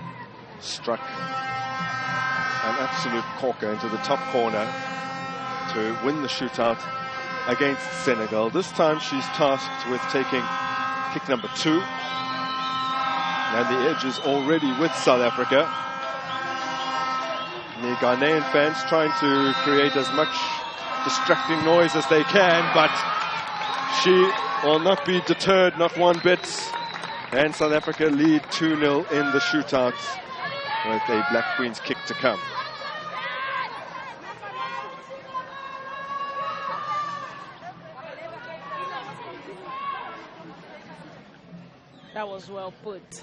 struck an absolute corker into the top corner to win the shootout against Senegal. This time she's tasked with taking kick number 2. And the edge is already with South Africa. The Ghanaian fans trying to create as much distracting noise as they can, but she will not be deterred, not one bit. And South Africa lead 2-0 in the shootouts with a Black Queen's kick to come. That was well put.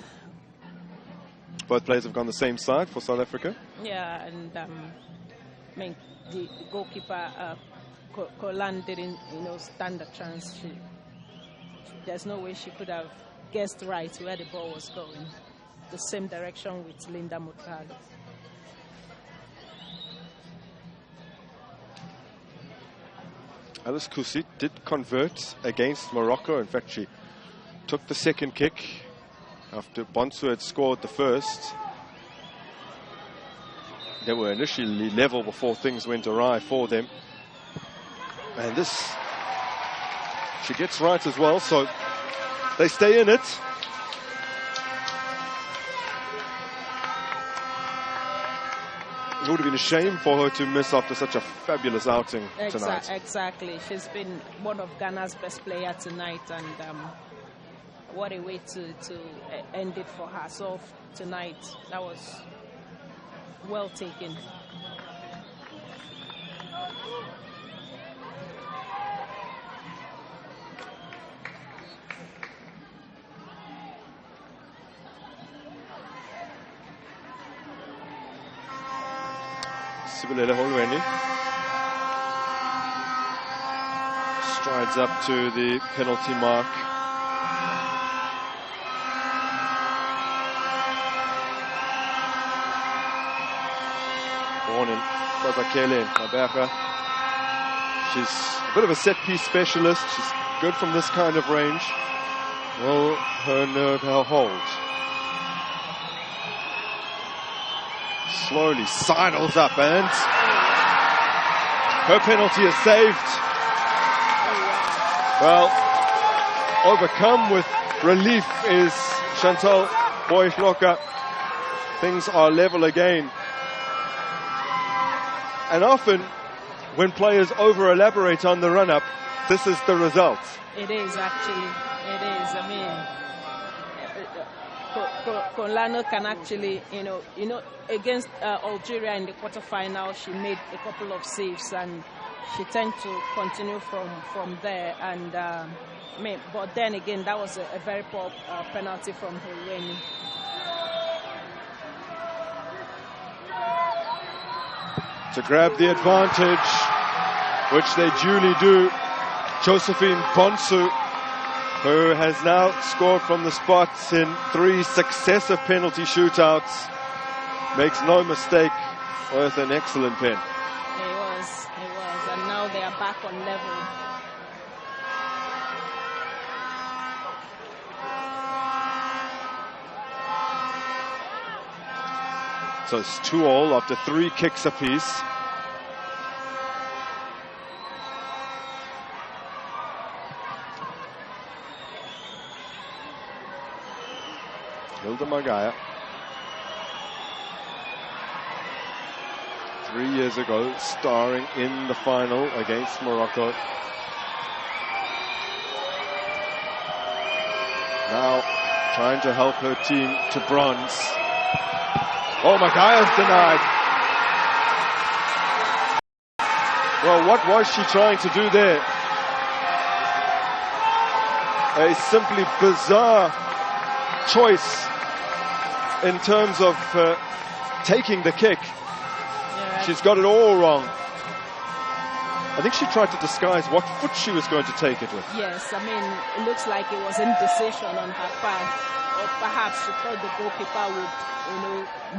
Both players have gone the same side for South Africa. Yeah, and I mean, the goalkeeper, Kolan, didn't, stand a chance. There's no way she could have guessed right where the ball was going. The same direction with Linda Motlalo. Alice Kusi did convert against Morocco. In fact, she took the second kick after Bonsu had scored the first. They were initially level before things went awry for them. And this, she gets right as well, so they stay in it. It would have been a shame for her to miss after such a fabulous outing tonight. Exactly. She's been one of Ghana's best players tonight, and what a way to end it for herself tonight. That was well taken. Sibulele Holweni strides up to the penalty mark. morning. Bazakele Maberga. She's a bit of a set-piece specialist. She's good from this kind of range. Will her nerve hold? Slowly sidles up and her penalty is saved. Well, overcome with relief is Chantal Boyfloka. Things are level again. And often, when players over-elaborate on the run-up, this is the result. It is, actually. It is. I mean, Konlano can actually, you know, against Algeria in the quarterfinal, she made a couple of saves, and she tended to continue from there. And but then again, that was a very poor penalty from Helweni. To grab the advantage, which they duly do, Josephine Bonsu, who has now scored from the spot in 3 successive penalty shootouts, makes no mistake, worth an excellent pen. He was, and now they are back on level. So it's 2-2 after 3 kicks apiece. Hilda Magaya. 3 years ago, starring in the final against Morocco. Now trying to help her team to bronze. Oh, Magaya's denied. Well, what was she trying to do there? A simply bizarre choice in terms of taking the kick. Yeah. She's got it all wrong. I think she tried to disguise what foot she was going to take it with. Yes, I mean, it looks like it was indecision on her part. Or perhaps she thought the goalkeeper would,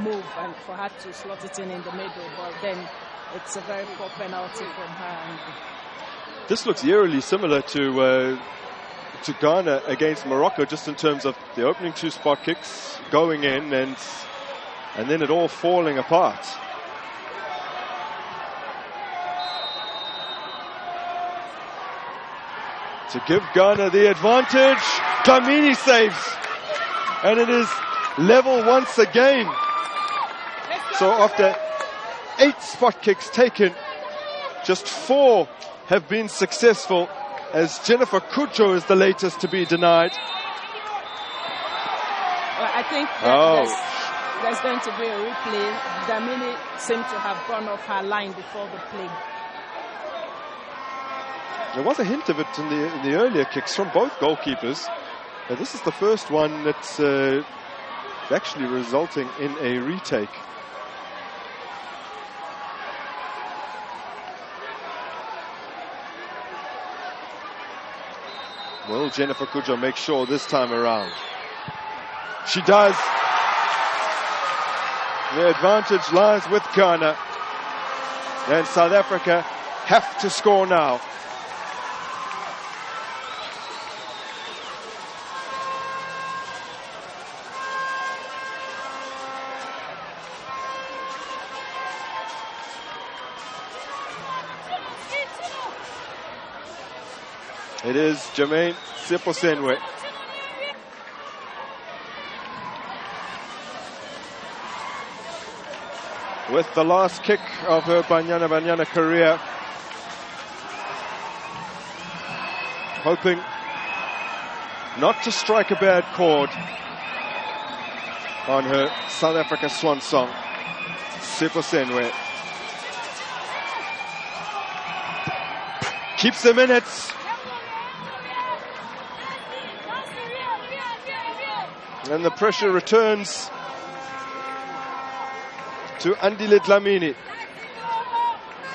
move and for her to slot it in the middle. But then it's a very poor penalty from her. This looks eerily similar to Ghana against Morocco, just in terms of the opening 2 spot kicks going in and then it all falling apart. To give Ghana the advantage, Dlamini saves. And it is level once again. So after 8 spot kicks taken, just 4 have been successful, as Jennifer Kujo is the latest to be denied. Well, I think there's going to be a replay. Dlamini seemed to have gone off her line before the play. There was a hint of it in the earlier kicks from both goalkeepers. This is the first one that's actually resulting in a retake. Will Jennifer Kujo make sure this time around? She does. The advantage lies with Ghana. And South Africa have to score now. It is Jermaine Siposenwe. With the last kick of her Banyana career. Hoping not to strike a bad chord on her South Africa swan song. Siposenwe keeps them in it. And the pressure returns to Andile Dlamini.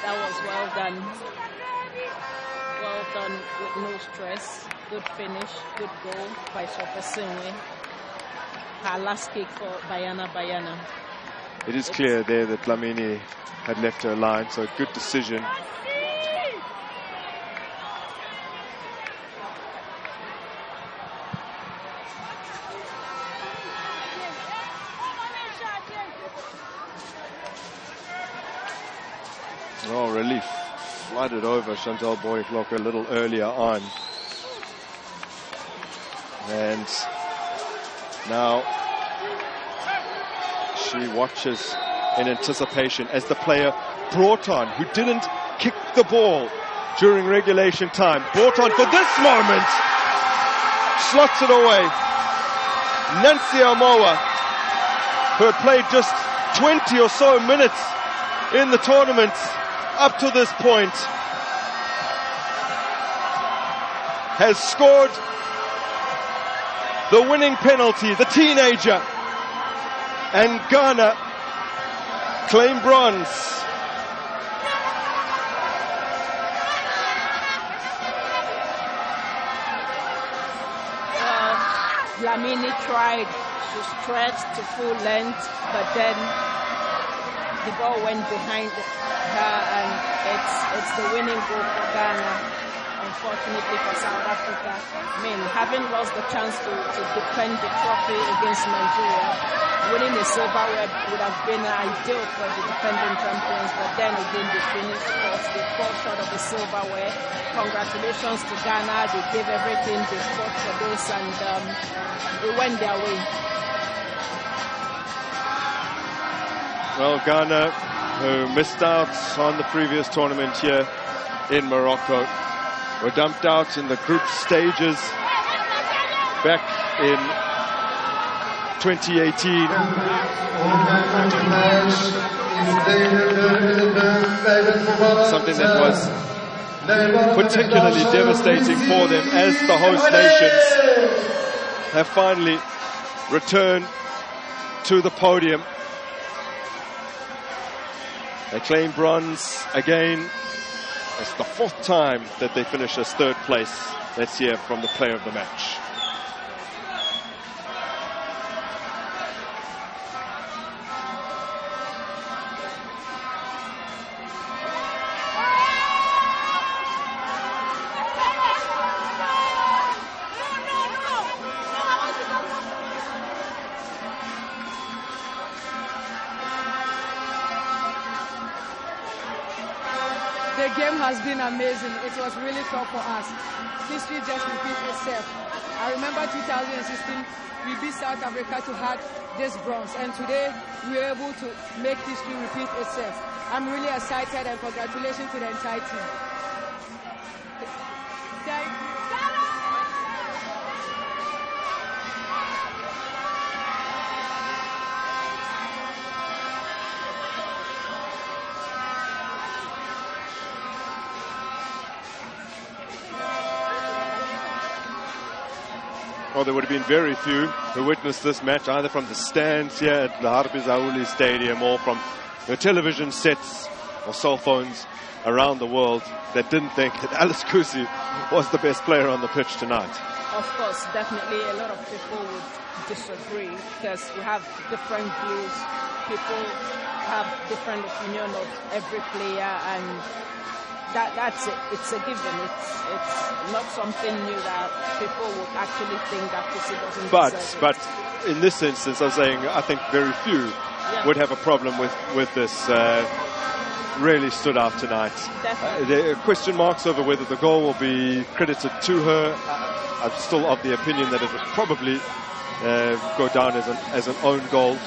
That was well done. Well done with no stress. Good finish, good goal by Siposenwe. Her last kick for Bayana. It is clear there that Dlamini had left her line, so good decision. Oh, relief. Flooded over Chantal Boyklok a little earlier on. And now she watches in anticipation as the player brought on, who didn't kick the ball during regulation time, brought on for this moment, slots it away. Nancy Amoa, who had played just 20 or so minutes in the tournament up to this point, has scored the winning penalty, the teenager, and Ghana claim bronze. Dlamini tried to stretch to full length, but then the ball went behind her, and it's the winning goal for Ghana. Unfortunately for South Africa, I mean, having lost the chance to defend the trophy against Nigeria, winning the silverware would have been ideal for the defending champions, but then again they finished fourth. They fought short of the silverware. Congratulations to Ghana. They gave everything. They fought for this, and it went their way. Well, Ghana, who missed out on the previous tournament here in Morocco, were dumped out in the group stages back in 2018. Something that was particularly devastating for them, as the host nations have finally returned to the podium. They claim bronze again. It's the fourth time that they finish as third place. Let's hear from the player of the match. The game has been amazing. It was really tough for us. History just repeats itself. I remember 2016, we beat South Africa to have this bronze, and today we were able to make history repeat itself. I'm really excited, and congratulations to the entire team. Thank you. Well, there would have been very few who witnessed this match, either from the stands here at the Harbi Zauli Stadium or from the television sets or cell phones around the world, that didn't think that Alice Kusi was the best player on the pitch tonight. Of course, definitely a lot of people would disagree, because we have different views. People have different opinion of every player, and that's it. It's a given. It's not something new that people would actually think that Kusi doesn't deserve it. But in this instance, I'm saying I think very few would have a problem with this. Really stood out tonight. There are question marks over whether the goal will be credited to her. I'm still of the opinion that it would probably go down as an own goal.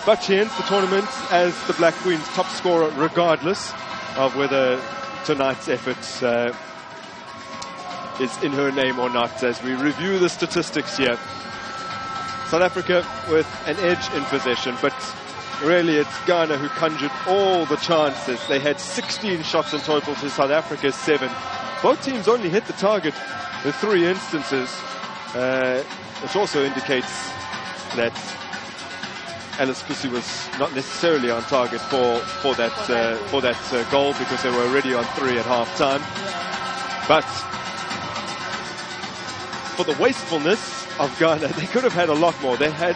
But she ends the tournament as the Black Queen's top scorer, regardless of whether tonight's effort is in her name or not. As we review the statistics here, South Africa with an edge in possession, but really it's Ghana who conjured all the chances. They had 16 shots in total to South Africa's 7. Both teams only hit the target in 3 instances, which also indicates that Alice Kusi was not necessarily on target for that goal, because they were already on 3 at half time. But for the wastefulness of Ghana, they could have had a lot more. They had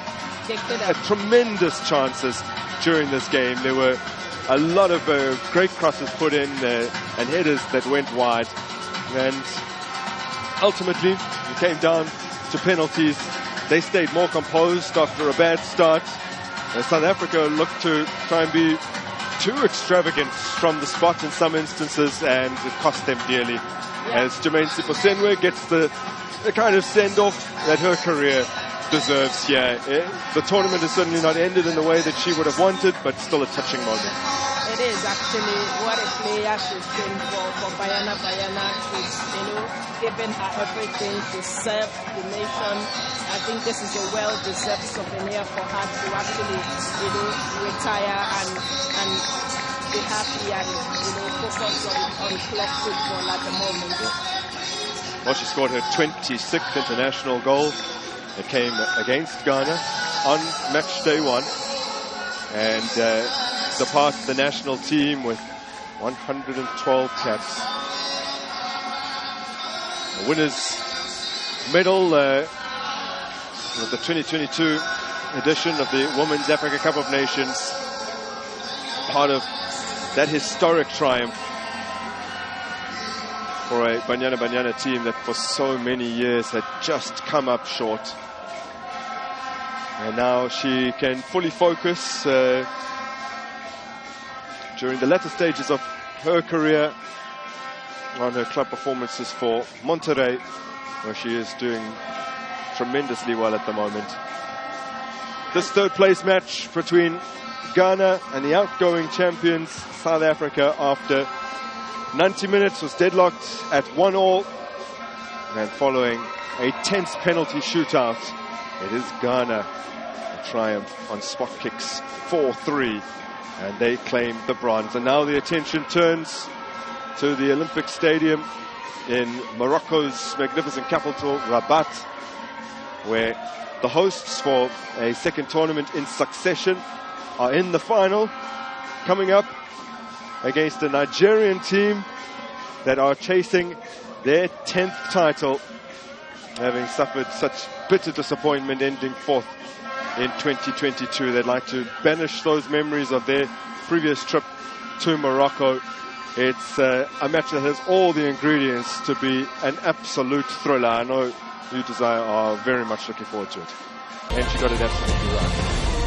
tremendous chances during this game. There were a lot of great crosses put in and headers that went wide. And ultimately, it came down to penalties. They stayed more composed after a bad start. South Africa looked to try and be too extravagant from the spot in some instances, and it cost them dearly. As Jermaine Siposenwe gets the kind of send-off that her career deserves here. The tournament has certainly not ended in the way that she would have wanted, but still a touching moment. It is actually what a player she's been for Banyana. She's, given her everything to serve the nation. I think this is a well-deserved souvenir for her to actually, retire and be happy and, focus on club football at the moment. Well, she scored her 26th international goal. It came against Ghana on match day 1. And departs the national team with 112 caps. The winners' medal with the 2022 edition of the Women's Africa Cup of Nations, part of that historic triumph for a Banyana team that for so many years had just come up short. And now she can fully focus during the latter stages of her career on her club performances for Monterrey, where she is doing tremendously well at the moment. This third place match between Ghana and the outgoing champions South Africa after 90 minutes was deadlocked at 1-1, and following a tense penalty shootout, it is Ghana a triumph on spot kicks 4-3, and they claim the bronze. And now the attention turns to the Olympic Stadium in Morocco's magnificent capital, Rabat, where the hosts for a second tournament in succession are in the final, coming up against a Nigerian team that are chasing their 10th title, having suffered such bitter disappointment ending 4th in 2022. They'd like to banish those memories of their previous trip to Morocco. It's a match that has all the ingredients to be an absolute thriller. I know you, Desire, are very much looking forward to it. And she got it absolutely right.